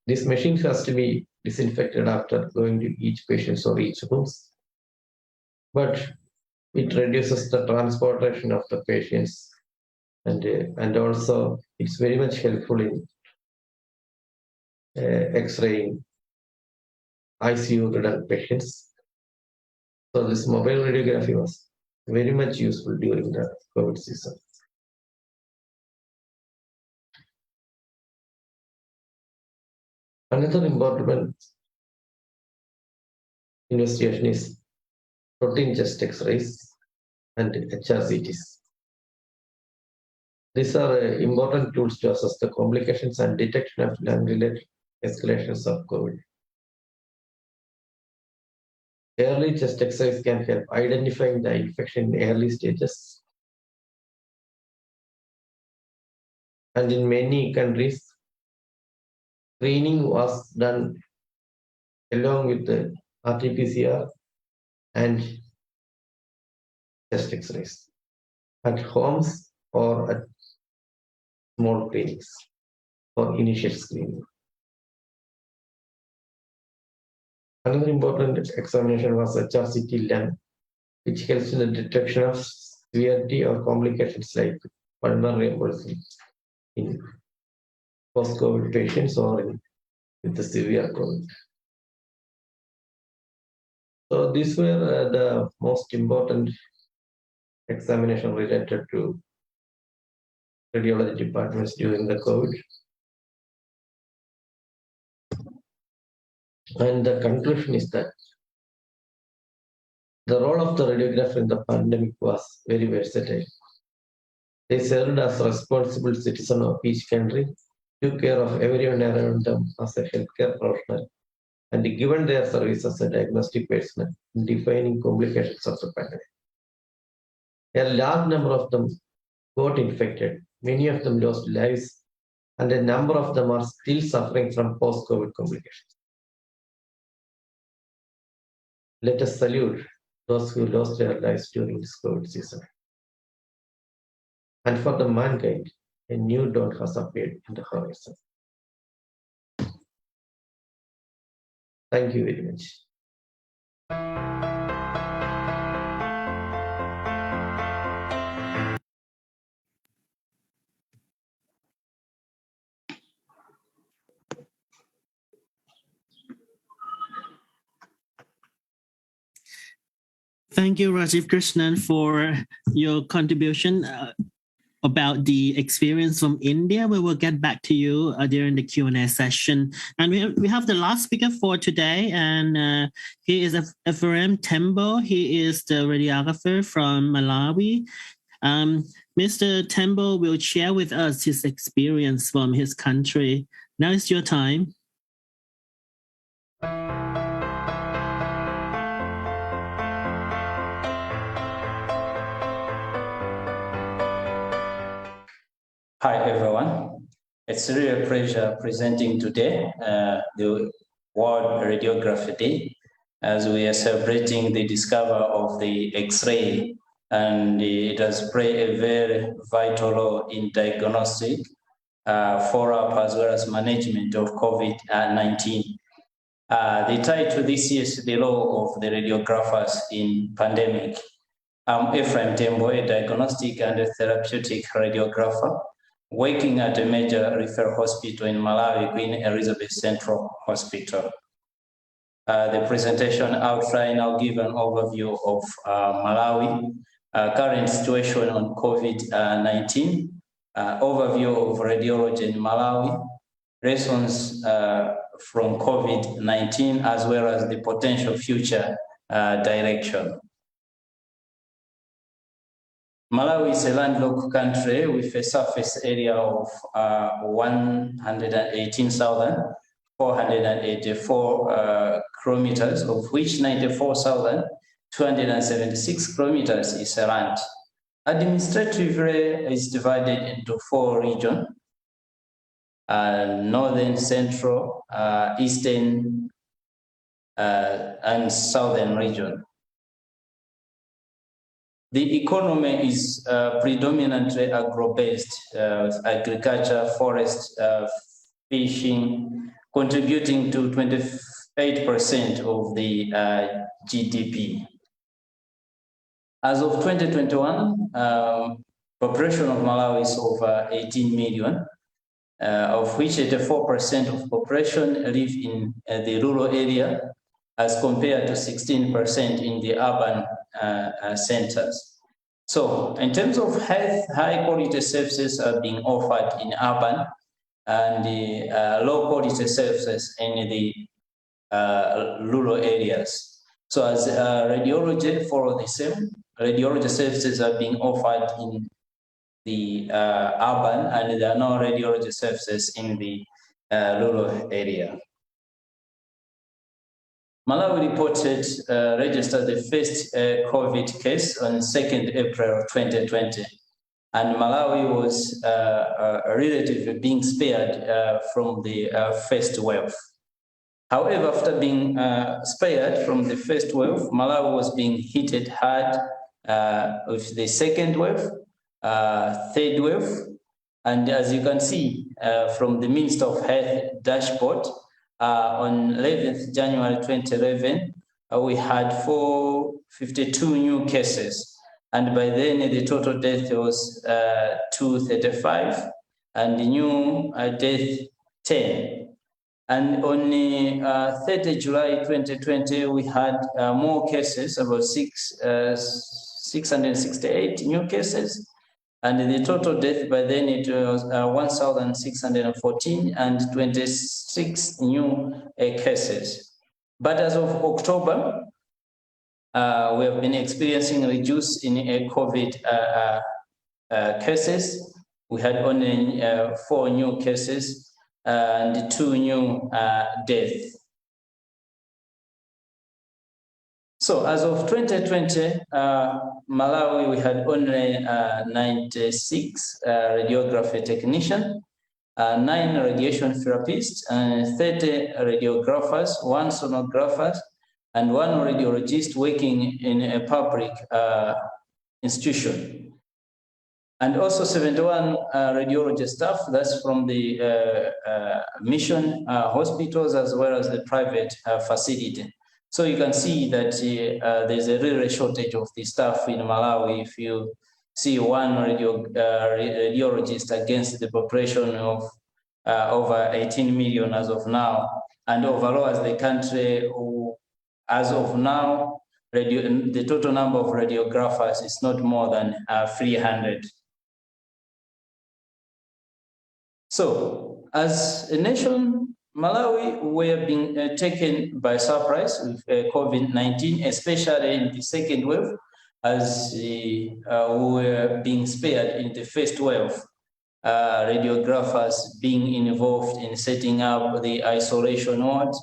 this machine has to be disinfected after going to each patient or each room. But it reduces the transportation of the patients, and also it's very much helpful in X-raying ICU-ridden patients. So this mobile radiography was very much useful during the COVID season. Another important investigation is protein chest X-rays and HRCTs. These are important tools to assess the complications and detection of lung-related escalations of COVID. Early chest X-rays can help identifying the infection in early stages. And in many countries, screening was done along with the RT-PCR and chest X-rays at homes or at small clinics for initial screening. Another important examination was HRCT lung, which helps in the detection of severity or complications like pulmonary embolism in post-COVID patients or with the severe COVID. So these were the most important examination related to radiology departments during the COVID. And the conclusion is that the role of the radiographer in the pandemic was very versatile. They served as responsible citizens of each country, took care of everyone around them as a healthcare professional, and given their service as a diagnostic personnel in defining complications of the pandemic. A large number of them got infected, many of them lost lives, and a number of them are still suffering from post-COVID complications. Let us salute those who lost their lives during this COVID season. And for the mankind, a new dawn has appeared in the horizon. Thank you very much. Thank you, Rajiv Krishnan, for your contribution about the experience from India. We will get back to you during the Q&A session. And we have the last speaker for today, and he is Ephraim Tembo. He is the radiographer from Malawi. Mr. Tembo will share with us his experience from his country. Now is your time. Hi, everyone. It's really a pleasure presenting today the World Radiography Day, as we are celebrating the discovery of the X-ray, and it has played a very vital role in diagnostic, follow-up, as well as management of COVID-19. The title this year is The Role of the Radiographers in Pandemic. I'm Ephraim Tembo, a diagnostic and a therapeutic radiographer, working at a major referral hospital in Malawi, Queen Elizabeth Central Hospital. The presentation outline, I'll give an overview of Malawi, current situation on COVID-19, overview of radiology in Malawi, lessons from COVID-19, as well as the potential future direction. Malawi is a landlocked country with a surface area of 118,484 kilometers, of which 94,276 kilometers is land. Administratively, it's divided into 4 regions: northern, central, eastern, and southern region. The economy is predominantly agro-based, agriculture, forest, fishing, contributing to 28% of the GDP. As of 2021, population of Malawi is over 18 million, of which 84% of population live in the rural area, as compared to 16% in the urban centers. So in terms of health, high quality services are being offered in urban and low quality services in the rural areas. So as radiology follow the same, radiology services are being offered in the urban, and there are no radiology services in the rural area. Malawi reported registered the first COVID case on 2nd April 2020, and Malawi was relatively being spared from the first wave. However, after being spared from the first wave, Malawi was being hit hard with the second wave, third wave, and as you can see from the Minister of Health dashboard, on 11th January 2011, we had 452 new cases, and by then the total death was 235, and the new death 10. And on 30 July 2020, we had more cases, about 668 new cases. And the total death by then it was 1,614 and 26 new cases. But as of October, we have been experiencing a reduce in COVID cases. We had only 4 new cases and 2 new deaths. So as of 2020, Malawi, we had only 96 radiography technicians, 9 radiation therapists, 30 radiographers, 1 sonographer, and 1 radiologist working in a public institution. And also 71 radiology staff, that's from the mission hospitals as well as the private facility. So you can see that there's a real shortage of the staff in Malawi. If you see 1 radiologist against the population of over 18 million as of now, and overall as the country, as of now, the total number of radiographers is not more than 300. So as a nation, Malawi, we're being taken by surprise with COVID-19, especially in the second wave, as we were being spared in the first wave. Radiographers being involved in setting up the isolation wards,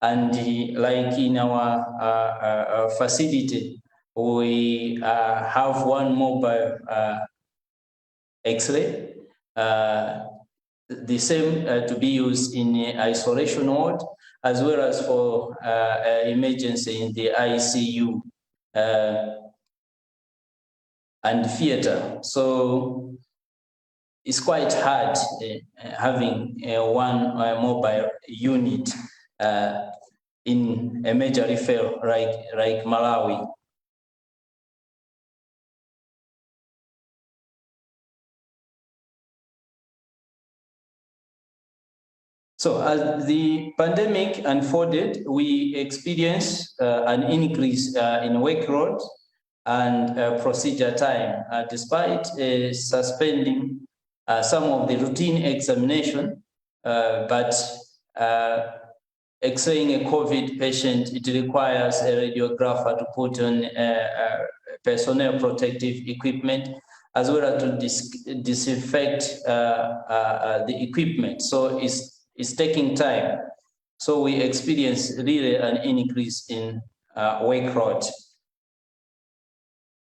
and like in our facility, we have 1 mobile X-ray. The same to be used in the isolation ward, as well as for emergency in the ICU and theater. So it's quite hard having 1 mobile unit in a major referral like Malawi. So as the pandemic unfolded, we experienced an increase in workload and procedure time, despite suspending some of the routine examination. But X-raying a COVID patient, it requires a radiographer to put on personnel protective equipment, as well as to disinfect the equipment. So it's taking time. So we experience really an increase in workload.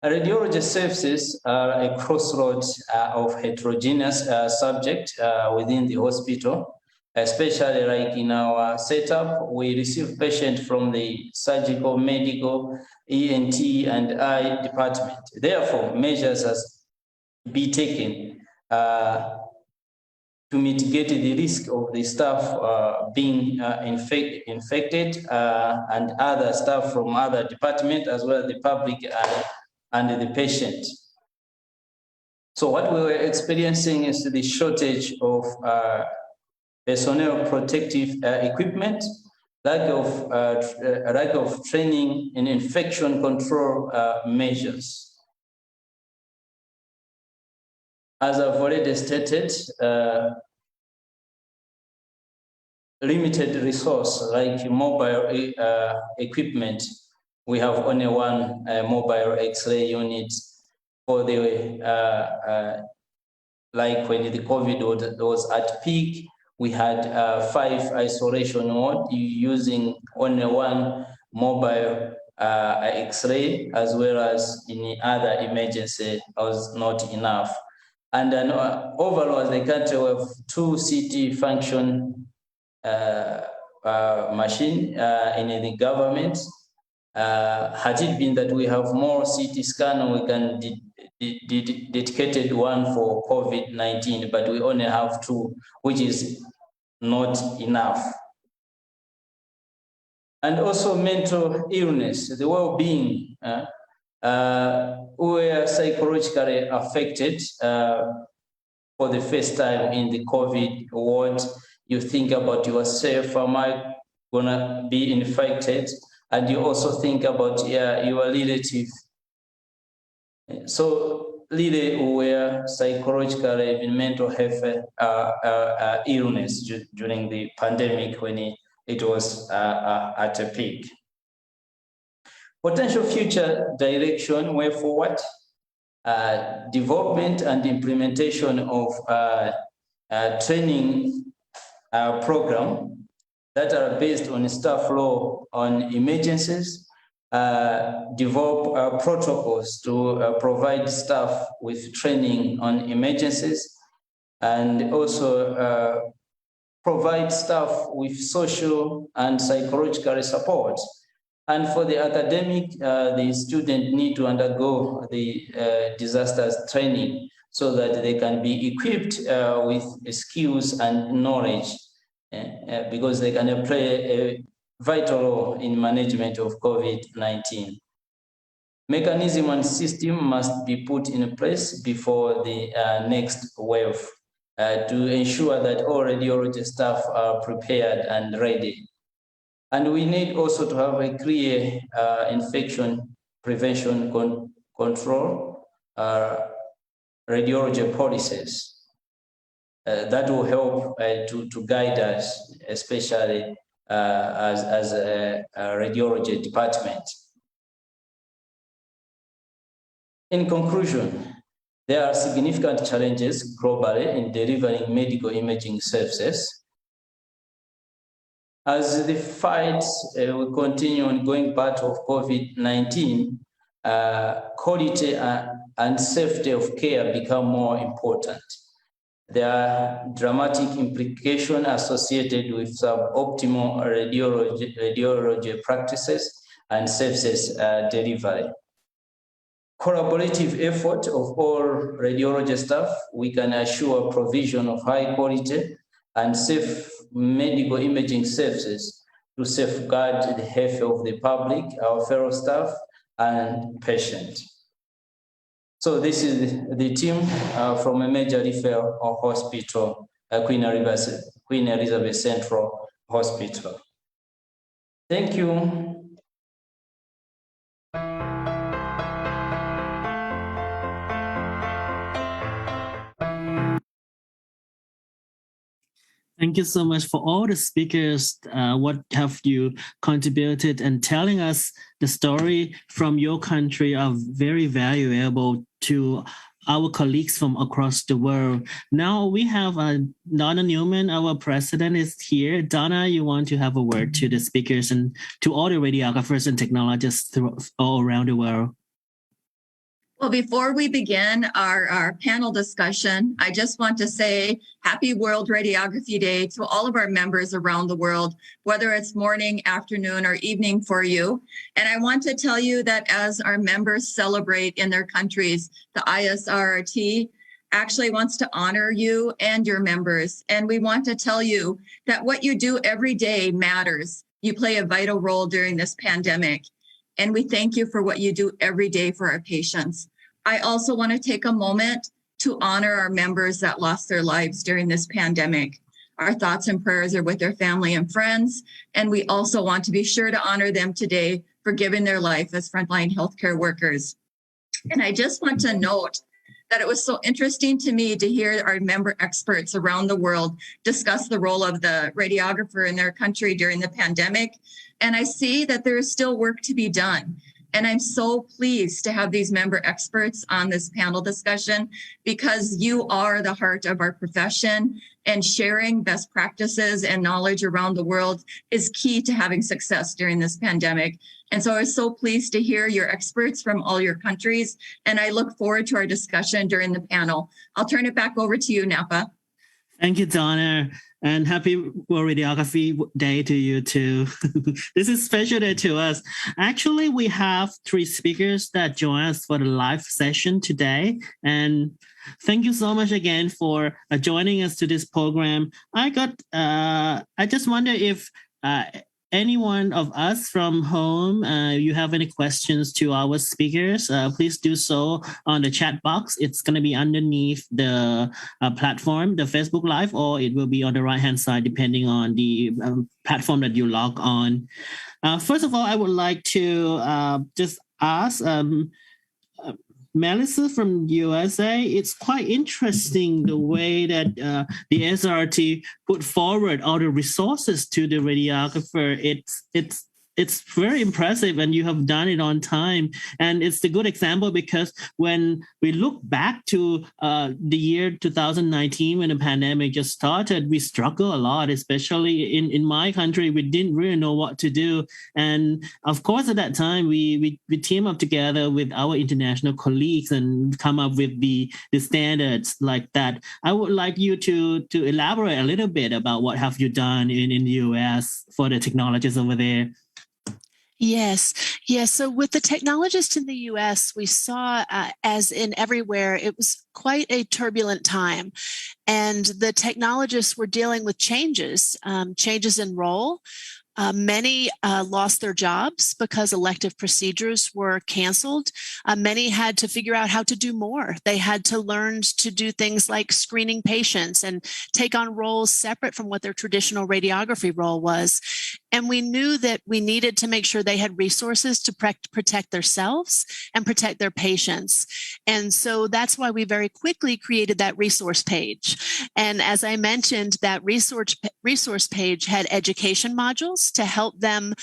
Radiology services are a crossroads of heterogeneous subject within the hospital. especially like in our setup, we receive patients from the surgical, medical, ENT, and eye department. Therefore, measures has be taken to mitigate the risk of the staff being infected and other staff from other departments, as well as the public and the patient. So what we were experiencing is the shortage of personnel protective equipment, lack of training in infection control measures. As I've already stated, limited resource like mobile equipment. We have only one mobile X-ray unit for the like when the COVID was at peak. We had 5 isolation wards using only one mobile X-ray, as well as in other emergency was not enough. And then overall, as a country, we have 2 CT function machine in the government. Had it been that we have more CT scan, we can dedicated one for COVID-19, but we only have 2, which is not enough. And also mental illness, the well-being, were psychologically affected for the first time in the COVID ward. You think about yourself, am I gonna be infected? And you also think about your relative. So really were psychologically in mental health illness during the pandemic when it was at a peak. Potential future direction way forward, development and implementation of training program that are based on staff law on emergencies, develop protocols to provide staff with training on emergencies, and also provide staff with social and psychological support. And for the academic, the student need to undergo the disasters training so that they can be equipped with skills and knowledge, because they can play a vital role in management of COVID-19. Mechanism and system must be put in place before the next wave to ensure that all radiology staff are prepared and ready. And we need also to have a clear infection prevention control radiology policies that will help to guide us, especially as a radiology department. In conclusion, there are significant challenges globally in delivering medical imaging services. As the fight will continue on going part of COVID-19, quality and safety of care become more important. There are dramatic implications associated with suboptimal radiology practices and services delivery. Collaborative effort of all radiology staff, we can assure provision of high quality and safe medical imaging services to safeguard the health of the public, our fellow staff, and patients. So this is the team from a major referral hospital, Queen Elizabeth Central Hospital. Thank you. Thank you so much for all the speakers. What have you contributed and telling us the story from your country are very valuable to our colleagues from across the world. Now we have Donna Newman, our president, is here. Donna, you want to have a word to the speakers and to all the radiographers and technologists all around the world? Well, before we begin our panel discussion, I just want to say happy World Radiography Day to all of our members around the world, whether it's morning, afternoon, or evening for you. And I want to tell you that as our members celebrate in their countries, the Isrrt actually wants to honor you and your members. And we want to tell you that what you do every day matters. You play a vital role during this pandemic. And we thank you for what you do every day for our patients. I also want to take a moment to honor our members that lost their lives during this pandemic. Our thoughts and prayers are with their family and friends, and we also want to be sure to honor them today for giving their life as frontline healthcare workers. And I just want to note that it was so interesting to me to hear our member experts around the world discuss the role of the radiographer in their country during the pandemic. And I see that there is still work to be done. And I'm so pleased to have these member experts on this panel discussion because you are the heart of our profession, and sharing best practices and knowledge around the world is key to having success during this pandemic. And so I was so pleased to hear your experts from all your countries, and I look forward to our discussion during the panel. I'll turn it back over to you, Napa. Thank you, Donna, and happy World Radiography Day to you too. This is a special day to us. Actually, we have 3 speakers that join us for the live session today. And thank you so much again for joining us to this program. I just wonder if any one of us from home, you have any questions to our speakers, please do so on the chat box. It's going to be underneath the platform, the Facebook Live, or it will be on the right-hand side, depending on the platform that you log on. First of all, I would like to just ask Melissa from USA, it's quite interesting the way that the Isrrt put forward all the resources to the radiographer. It's very impressive, and you have done it on time. And it's a good example because when we look back to the year 2019, when the pandemic just started, we struggled a lot, especially in my country. We didn't really know what to do. And of course, at that time, we team up together with our international colleagues and come up with the standards like that. I would like you to elaborate a little bit about what have you done in the US for the technologists over there. Yes. So with the technologists in the U.S., we saw, as in everywhere, it was quite a turbulent time. And the technologists were dealing with changes in role. Many lost their jobs because elective procedures were canceled. Many had to figure out how to do more. They had to learn to do things like screening patients and take on roles separate from what their traditional radiography role was. And we knew that we needed to make sure they had resources to protect themselves and protect their patients. And so that's why we very quickly created that resource page. And as I mentioned, that resource page had education modules to help them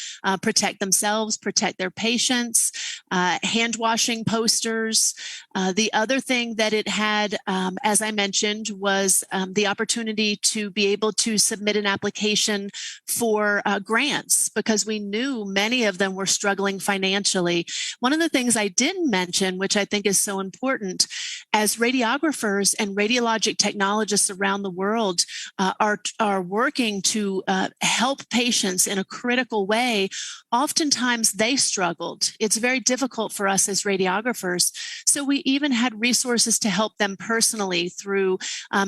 protect themselves, protect their patients, hand washing posters. The other thing that it had, as I mentioned, was the opportunity to be able to submit an application for grants, because we knew many of them were struggling financially. One of the things I didn't mention, which I think is so important, as radiographers and radiologic technologists around the world are working to help patients in a critical way, oftentimes they struggled. It's very difficult for us as radiographers. So we even had resources to help them personally through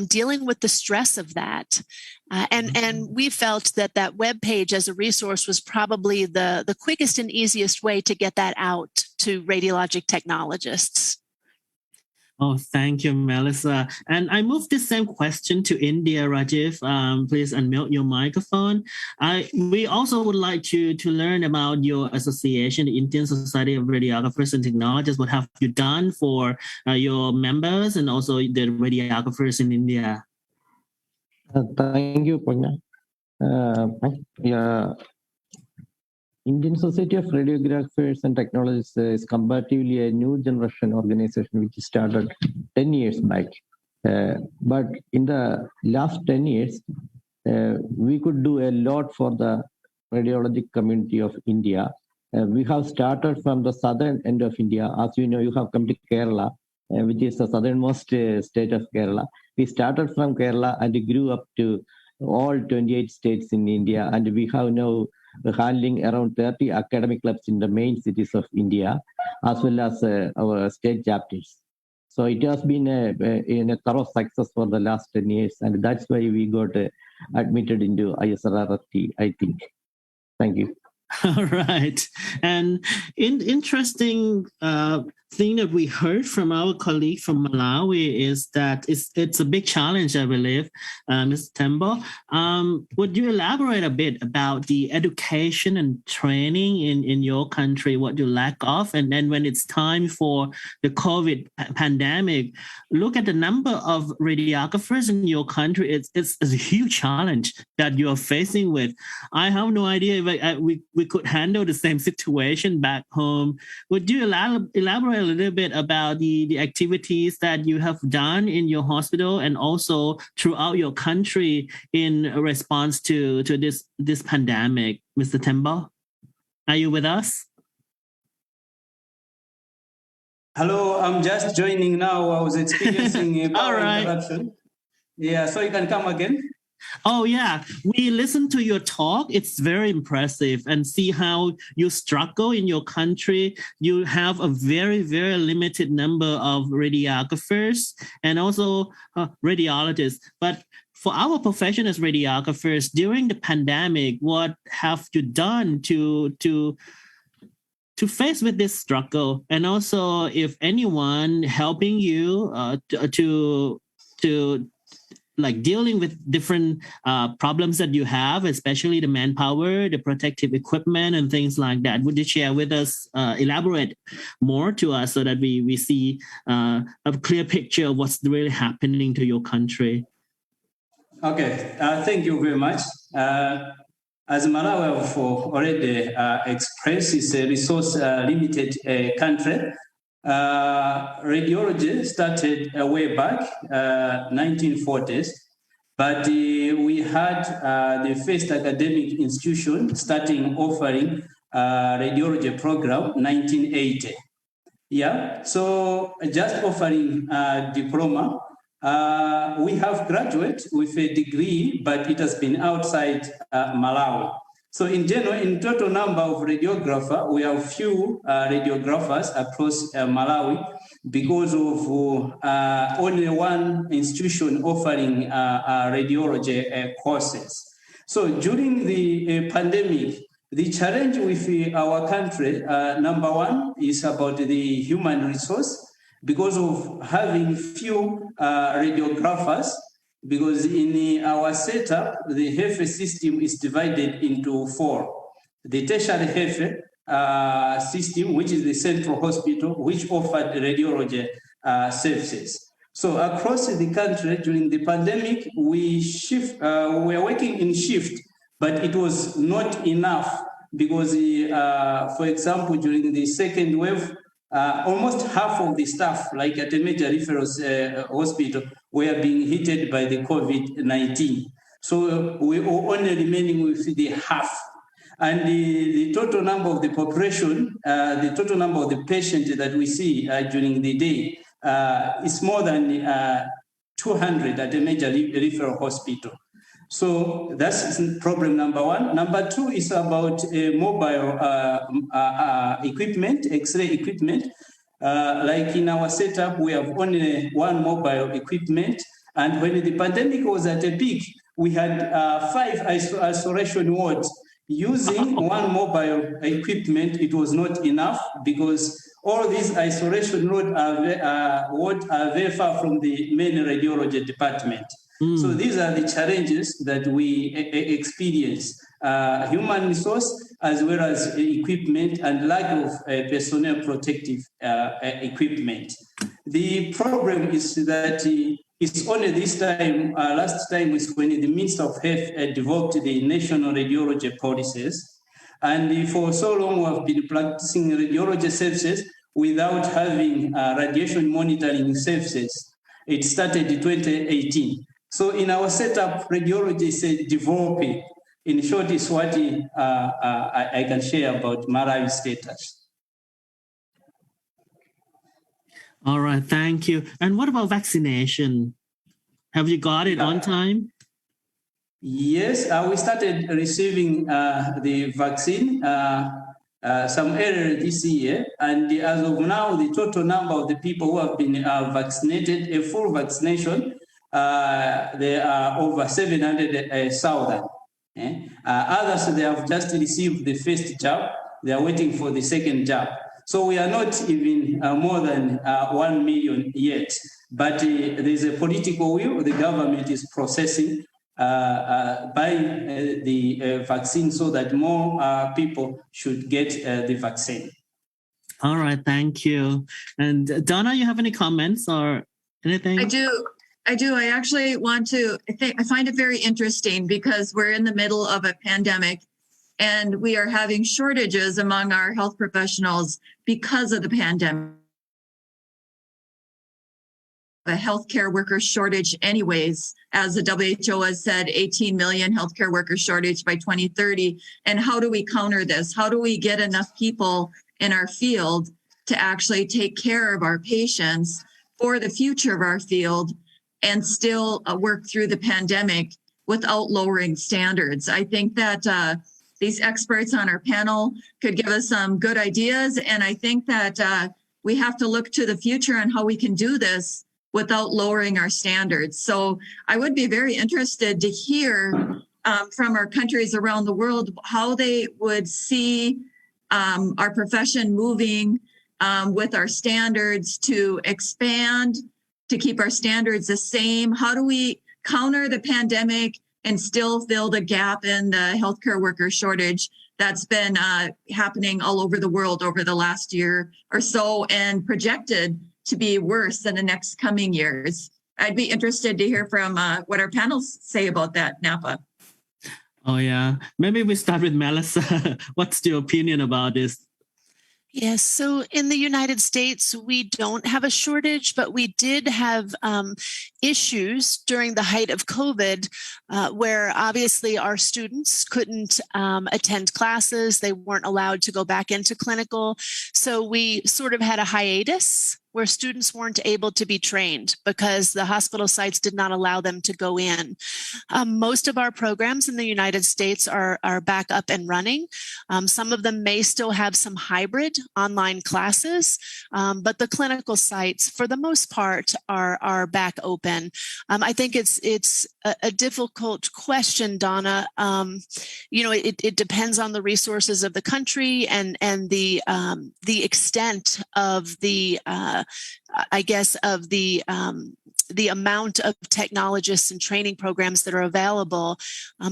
dealing with the stress of that. And we felt that that web page as a resource was probably the quickest and easiest way to get that out to radiologic technologists. Oh, thank you, Melissa. And I move the same question to India, Rajiv. Please unmute your microphone. We also would like to learn about your association, the Indian Society of Radiographers and Technologists. What have you done for your members and also the radiographers in India? Thank you, Pugna. Indian Society of Radiographers and Technologists is comparatively a new generation organization which started 10 years back. But in the last 10 years, we could do a lot for the radiologic community of India. We have started from the southern end of India. As you know, you have come to Kerala, which is the southernmost state of Kerala. We started from Kerala and grew up to all 28 states in India, and we have now handling around 30 academic clubs in the main cities of India, as well as our state chapters. So it has been a thorough success for the last 10 years, and that's why we got admitted into Isrrt, I think. Thank you. All right. And interesting thing that we heard from our colleague from Malawi is that it's a big challenge, I believe, Mr. Tembo. Would you elaborate a bit about the education and training in your country, what you lack of? And then when it's time for the COVID pandemic, look at the number of radiographers in your country. It's a huge challenge that you are facing with. I have no idea if we could handle the same situation back home. Would you elaborate a little bit about the activities that you have done in your hospital and also throughout your country in response to this pandemic, Mr. Tembo? Are you with us? Hello, I'm just joining now. I was experiencing a power interruption. Yeah, so you can come again. Oh, yeah. We listened to your talk. It's very impressive, and see how you struggle in your country. You have a very, very limited number of radiographers and also radiologists. But for our profession as radiographers, during the pandemic, what have you done to face with this struggle? And also, if anyone helping you to like dealing with different problems that you have, especially the manpower, the protective equipment, and things like that. Would you share with us, elaborate more to us so that we see a clear picture of what's really happening to your country? Okay, thank you very much. As Malawi have already expressed, it's a resource-limited country. Radiology started way back, 1940s, but we had the first academic institution starting offering radiology program 1980. Yeah, so just offering diploma. We have graduate with a degree, but it has been outside Malawi. So in general, in total number of radiographers, we have few radiographers across Malawi because of only one institution offering radiology courses. So during the pandemic, the challenge with our country, number one, is about the human resource because of having few radiographers. Because in our setup, the health system is divided into four. The tertiary health system, which is the central hospital, which offered radiology services. So across the country during the pandemic, we were working in shift, but it was not enough because, for example, during the second wave, almost half of the staff, like at a major referral hospital, were being hit by the COVID-19. So we were only remaining with the half. And the total number of the population, the total number of the patients that we see during the day is more than 200 at a major referral hospital. So that's problem number one. Number two is about mobile equipment, X-ray equipment. Like in our setup, we have only one mobile equipment. And when the pandemic was at a peak, we had 5 isolation wards. Using one mobile equipment, it was not enough because all these isolation wards are very far from the main radiology department. So these are the challenges that we experience, human resource as well as equipment and lack of personnel protective equipment. The problem is that it's only this time, last time is when the Minister of Health developed the national radiology policies. And for so long we have been practicing radiology services without having radiation monitoring services. It started in 2018. So in our setup, radiology is developing. in short, is what I can share about Malawi status. All right, thank you. And what about vaccination? Have you got it on time? Yes, we started receiving the vaccine some earlier this year, and as of now, the total number of the people who have been vaccinated, a full vaccination, there are over 700,000. Others, they have just received the first jab. They are waiting for the second jab. So we are not even more than 1 million yet, but there's a political will. The government is processing buying the vaccine so that more people should get the vaccine. All right, thank you. And Donna, you have any comments or anything? I do. I actually want to, I find it very interesting because we're in the middle of a pandemic and we are having shortages among our health professionals because of the pandemic. A healthcare worker shortage anyways, as the WHO has said, 18 million healthcare worker shortage by 2030. And how do we counter this? How do we get enough people in our field to actually take care of our patients for the future of our field and still work through the pandemic without lowering standards? I think that these experts on our panel could give us some good ideas. And I think that we have to look to the future on how we can do this without lowering our standards. So I would be very interested to hear from our countries around the world how they would see our profession moving with our standards to expand, to keep our standards the same. How do we counter the pandemic and still fill the gap in the healthcare worker shortage that's been happening all over the world over the last year or so and projected to be worse in the next coming years? I'd be interested to hear from what our panels say about that, Napa. Oh, yeah. Maybe we start with Melissa. What's your opinion about this? Yes, so in the United States, we don't have a shortage, but we did have issues during the height of COVID where obviously our students couldn't attend classes. They weren't allowed to go back into clinical. So we sort of had a hiatus where students weren't able to be trained because the hospital sites did not allow them to go in. Most of our programs in the United States are back up and running. Some of them may still have some hybrid online classes, but the clinical sites, for the most part, are back open. I think it's a difficult question, Donna. It depends on the resources of the country and the extent of the the amount of technologists and training programs that are available.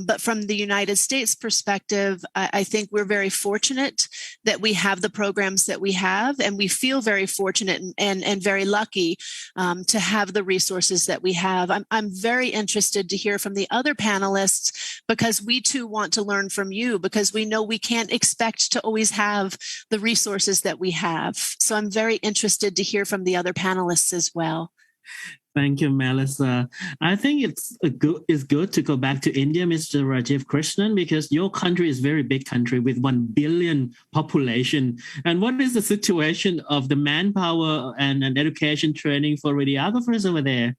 But from the United States perspective, I think we're very fortunate that we have the programs that we have, and we feel very fortunate and very lucky to have the resources that we have. I'm very interested to hear from the other panelists because we too want to learn from you because we know we can't expect to always have the resources that we have. So I'm very interested to hear from the other panelists as well. Thank you, Melissa. I think it's good to go back to India, Mr. Rajiv Krishnan, because your country is a very big country with 1 billion population. And what is the situation of the manpower and education training for radiographers over there?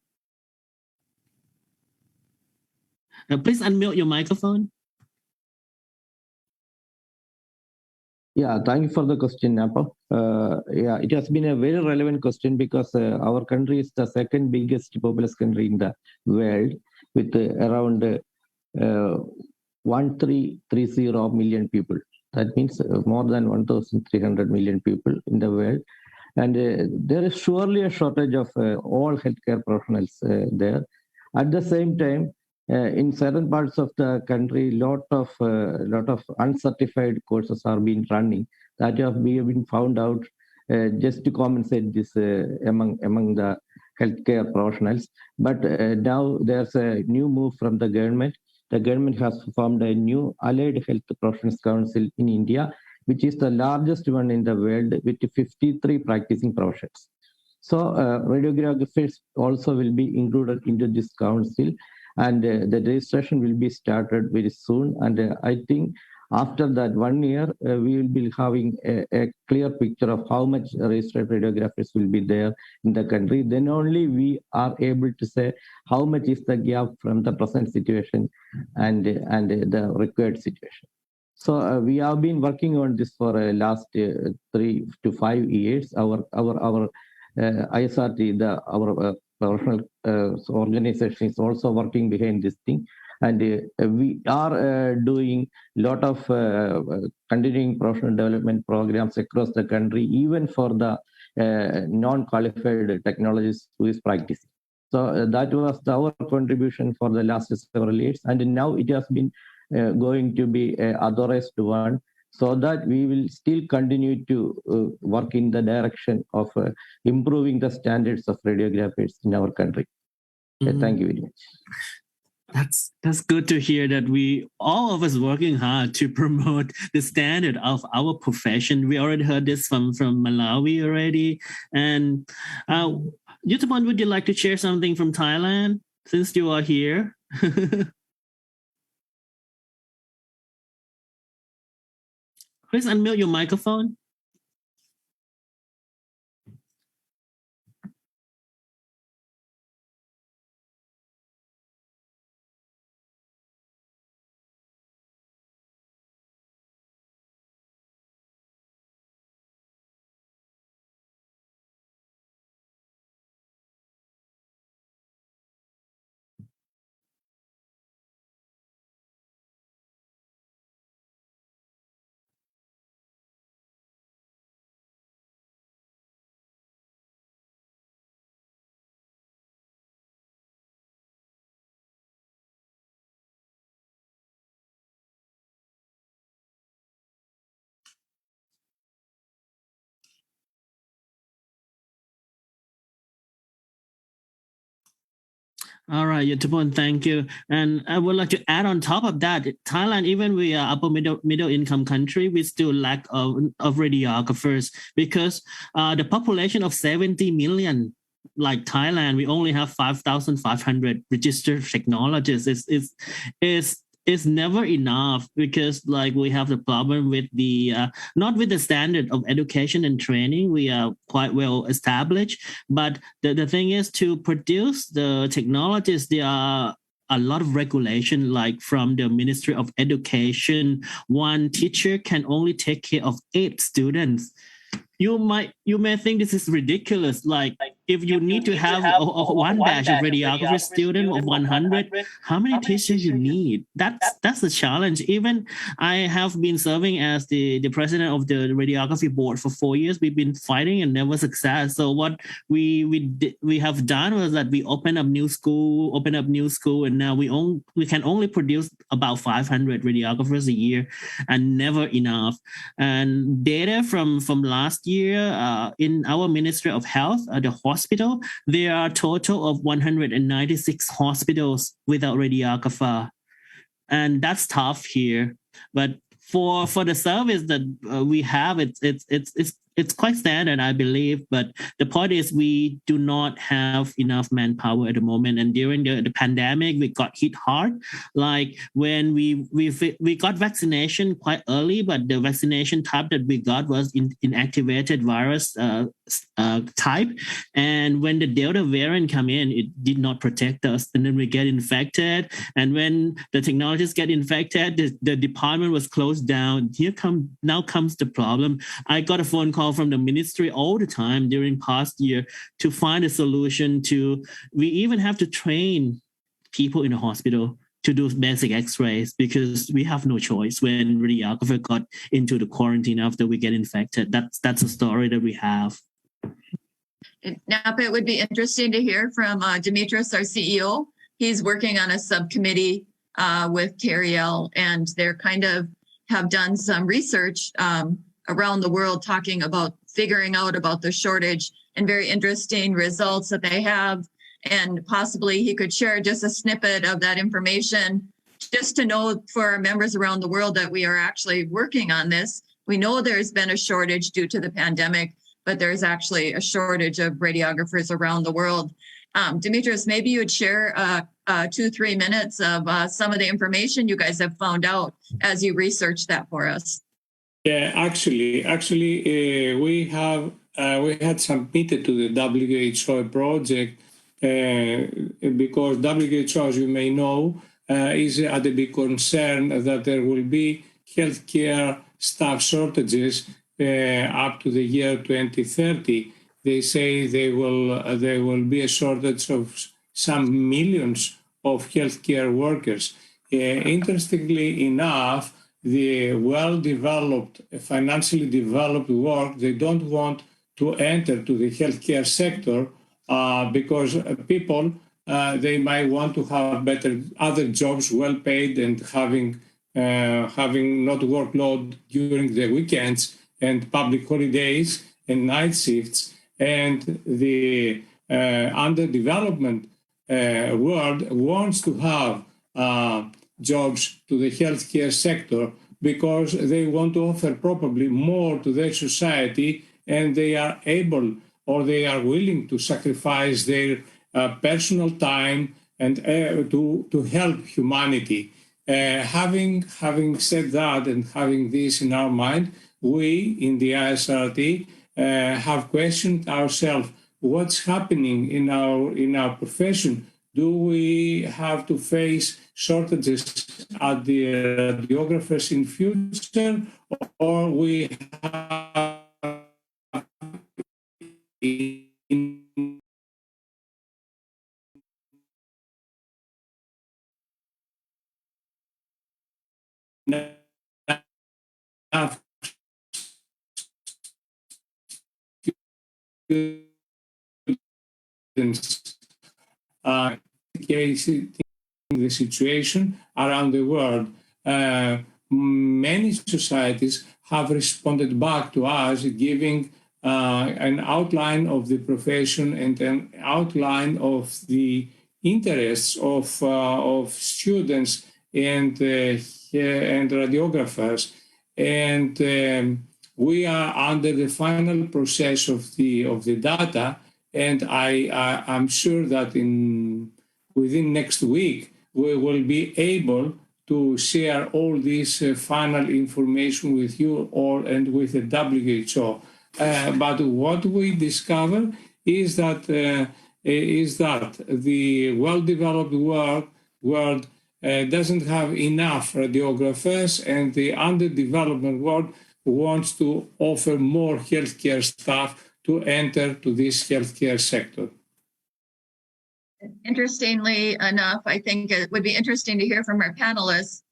Please unmute your microphone. Yeah, thank you for the question, Napa. It has been a very relevant question because our country is the second biggest populous country in the world with around 1330 million people. That means more than 1,300 million people in the world. And there is surely a shortage of all healthcare professionals there. At the same time, in certain parts of the country, lot of uncertified courses are being running that have been found out just to compensate this among the healthcare professionals. But now there's a new move from the government. The government has formed a new Allied Health Professionals Council in India, which is the largest one in the world with 53 practicing professions. So radiographers also will be included into this council. and the registration will be started very soon. And I think after that 1 year, we will be having a clear picture of how much registered radiographers will be there in the country. Then only we are able to say how much is the gap from the present situation and the required situation. So we have been working on this for last 3 to 5 years. Our Isrrt, our professional organization is also working behind this thing, and we are doing a lot of continuing professional development programs across the country, even for the non-qualified technologists who is practicing. So that was our contribution for the last several years, and now it has been going to be an authorized one, so that we will still continue to work in the direction of improving the standards of radiographers in our country. Thank you very much. That's good to hear that we all of us working hard to promote the standard of our profession. We already heard this from Malawi already. And Yutamon, would you like to share something from Thailand since you are here? Please unmute your microphone. All right, Yutapon, thank you. And I would like to add on top of that, Thailand, even we are upper middle income country, we still lack of radiographers because the population of 70 million, like Thailand, we only have 5,500 registered technologists. It's never enough because like we have the problem with the not with the standard of education and training. We are quite well established, but the thing is to produce the technologists, there are a lot of regulation, like from the Ministry of Education. One teacher can only take care of 8 students. You may think this is ridiculous. Like if you need to have one batch of radiography student of 100, how many teachers you need? That's the challenge. Even I have been serving as the president of the radiography board for 4 years. We've been fighting and never success. So what we have done was that we open up new school, and now we can only produce about 500 radiographers a year, and never enough. And data from last year in our Ministry of Health, the hospital, there are a total of 196 hospitals without radiographer, and that's tough here. But for the service that we have, it's quite standard, I believe. But the point is we do not have enough manpower at the moment. And during the pandemic, we got hit hard. Like when we got vaccination quite early, but the vaccination type that we got was inactivated virus type. And when the Delta variant come in, it did not protect us. And then we get infected. And when the technologists get infected, the department was closed down. Now comes the problem. I got a phone call from the ministry all the time during past year to find a solution we even have to train people in the hospital to do basic x-rays because we have no choice when radiographer got into the quarantine after we get infected. That's a story that we have. Napa, it would be interesting to hear from Dimitris, our CEO. He's working on a subcommittee with KRL, and they're kind of have done some research around the world talking about figuring out about the shortage, and very interesting results that they have. And possibly he could share just a snippet of that information just to know for our members around the world that we are actually working on this. We know there's been a shortage due to the pandemic, but there's actually a shortage of radiographers around the world. Demetrius, maybe you would share 2-3 minutes of some of the information you guys have found out as you research that for us. Yeah, actually, we had submitted to the WHO a project because WHO, as you may know, is at a big concern that there will be healthcare staff shortages up to the year 2030. They say there will be a shortage of some millions of healthcare workers. Interestingly enough, the well-developed, financially developed world, they don't want to enter to the healthcare sector because people, they might want to have better other jobs, well-paid, and having not workload during the weekends and public holidays and night shifts. And the underdevelopment world wants to have jobs to the healthcare sector because they want to offer probably more to their society, and they are able or they are willing to sacrifice their personal time and to help humanity. Having said that and having this in our mind, we in the Isrrt have questioned ourselves what's happening in our profession. Do we have to face shortages at the radiographers in future, or we have enough students the situation around the world? Many societies have responded back to us, giving an outline of the profession and an outline of the interests of students and radiographers. And we are under the final process of the data, and I'm sure that within next week we will be able to share all this final information with you all and with the WHO. But what we discover is that the well-developed world doesn't have enough radiographers, and the underdeveloped world wants to offer more healthcare staff to enter to this healthcare sector. Interestingly enough, I think it would be interesting to hear from our panelists,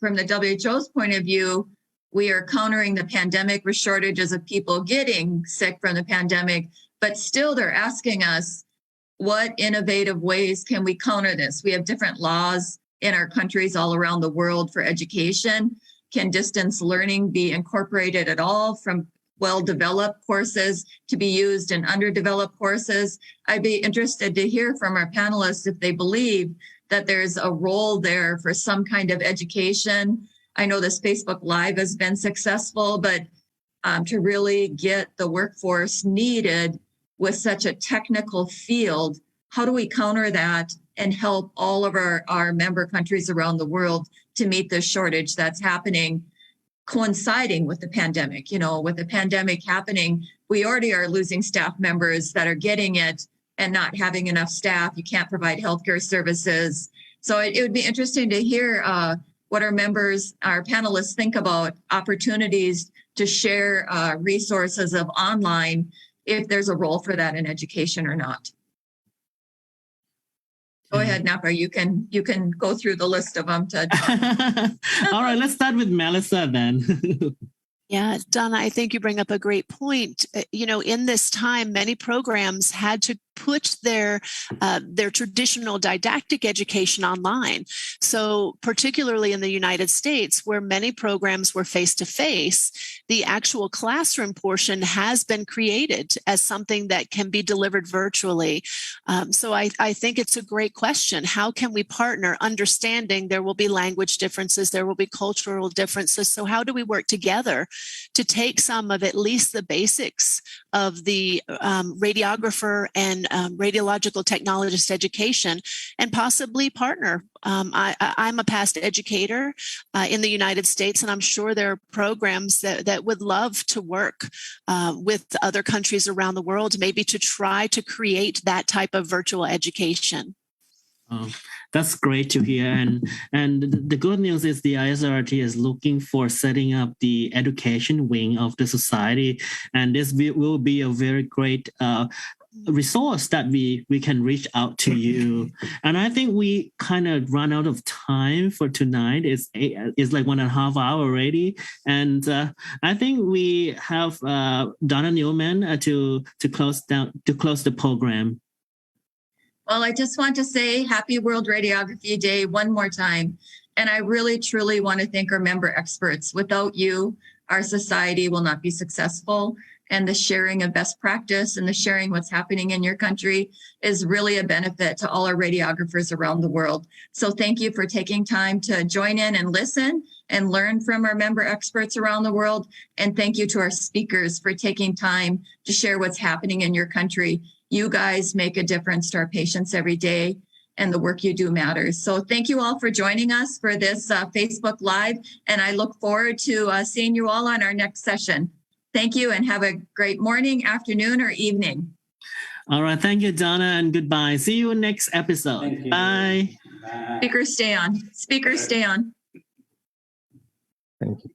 from the WHO's point of view, we are countering the pandemic with shortages of people getting sick from the pandemic, but still they're asking us, what innovative ways can we counter this? We have different laws in our countries all around the world for education. Can distance learning be incorporated at all from well-developed courses to be used in underdeveloped courses? I'd be interested to hear from our panelists if they believe that there's a role there for some kind of education. I know this Facebook Live has been successful, but to really get the workforce needed with such a technical field, how do we counter that and help all of our member countries around the world to meet this shortage that's happening, coinciding with the pandemic? You know, with the pandemic happening, we already are losing staff members that are getting it and not having enough staff. You can't provide healthcare services. So it would be interesting to hear what our members, our panelists think about opportunities to share resources of online, if there's a role for that in education or not. Go ahead, Napa. You can go through the list of them. All right, let's start with Melissa then. Yeah, Donna, I think you bring up a great point. You know, in this time, many programs had to put their traditional didactic education online. So particularly in the United States, where many programs were face-to-face, the actual classroom portion has been created as something that can be delivered virtually. So I think it's a great question. How can we partner, understanding there will be language differences, there will be cultural differences. So how do we work together to take some of at least the basics of the radiographer and radiological technologist education and possibly partner. I'm a past educator in the United States, and I'm sure there are programs that would love to work with other countries around the world, maybe to try to create that type of virtual education. That's great to hear. And the good news is the Isrrt is looking for setting up the education wing of the society. And this will be a very great resource that we can reach out to you. And I think we kind of run out of time for tonight. It's like 1.5 hours already. And I think we have Donna Newman to close the program. Well, I just want to say happy World Radiography Day one more time. And I really, truly want to thank our member experts. Without you, our society will not be successful. And the sharing of best practice and the sharing what's happening in your country is really a benefit to all our radiographers around the world. So thank you for taking time to join in and listen and learn from our member experts around the world. And thank you to our speakers for taking time to share what's happening in your country. You guys make a difference to our patients every day, and the work you do matters. So thank you all for joining us for this Facebook Live, and I look forward to seeing you all on our next session. Thank you, and have a great morning, afternoon, or evening. All right. Thank you, Donna, and goodbye. See you next episode. Bye. Speakers, stay on. Speakers, stay on. Thank you.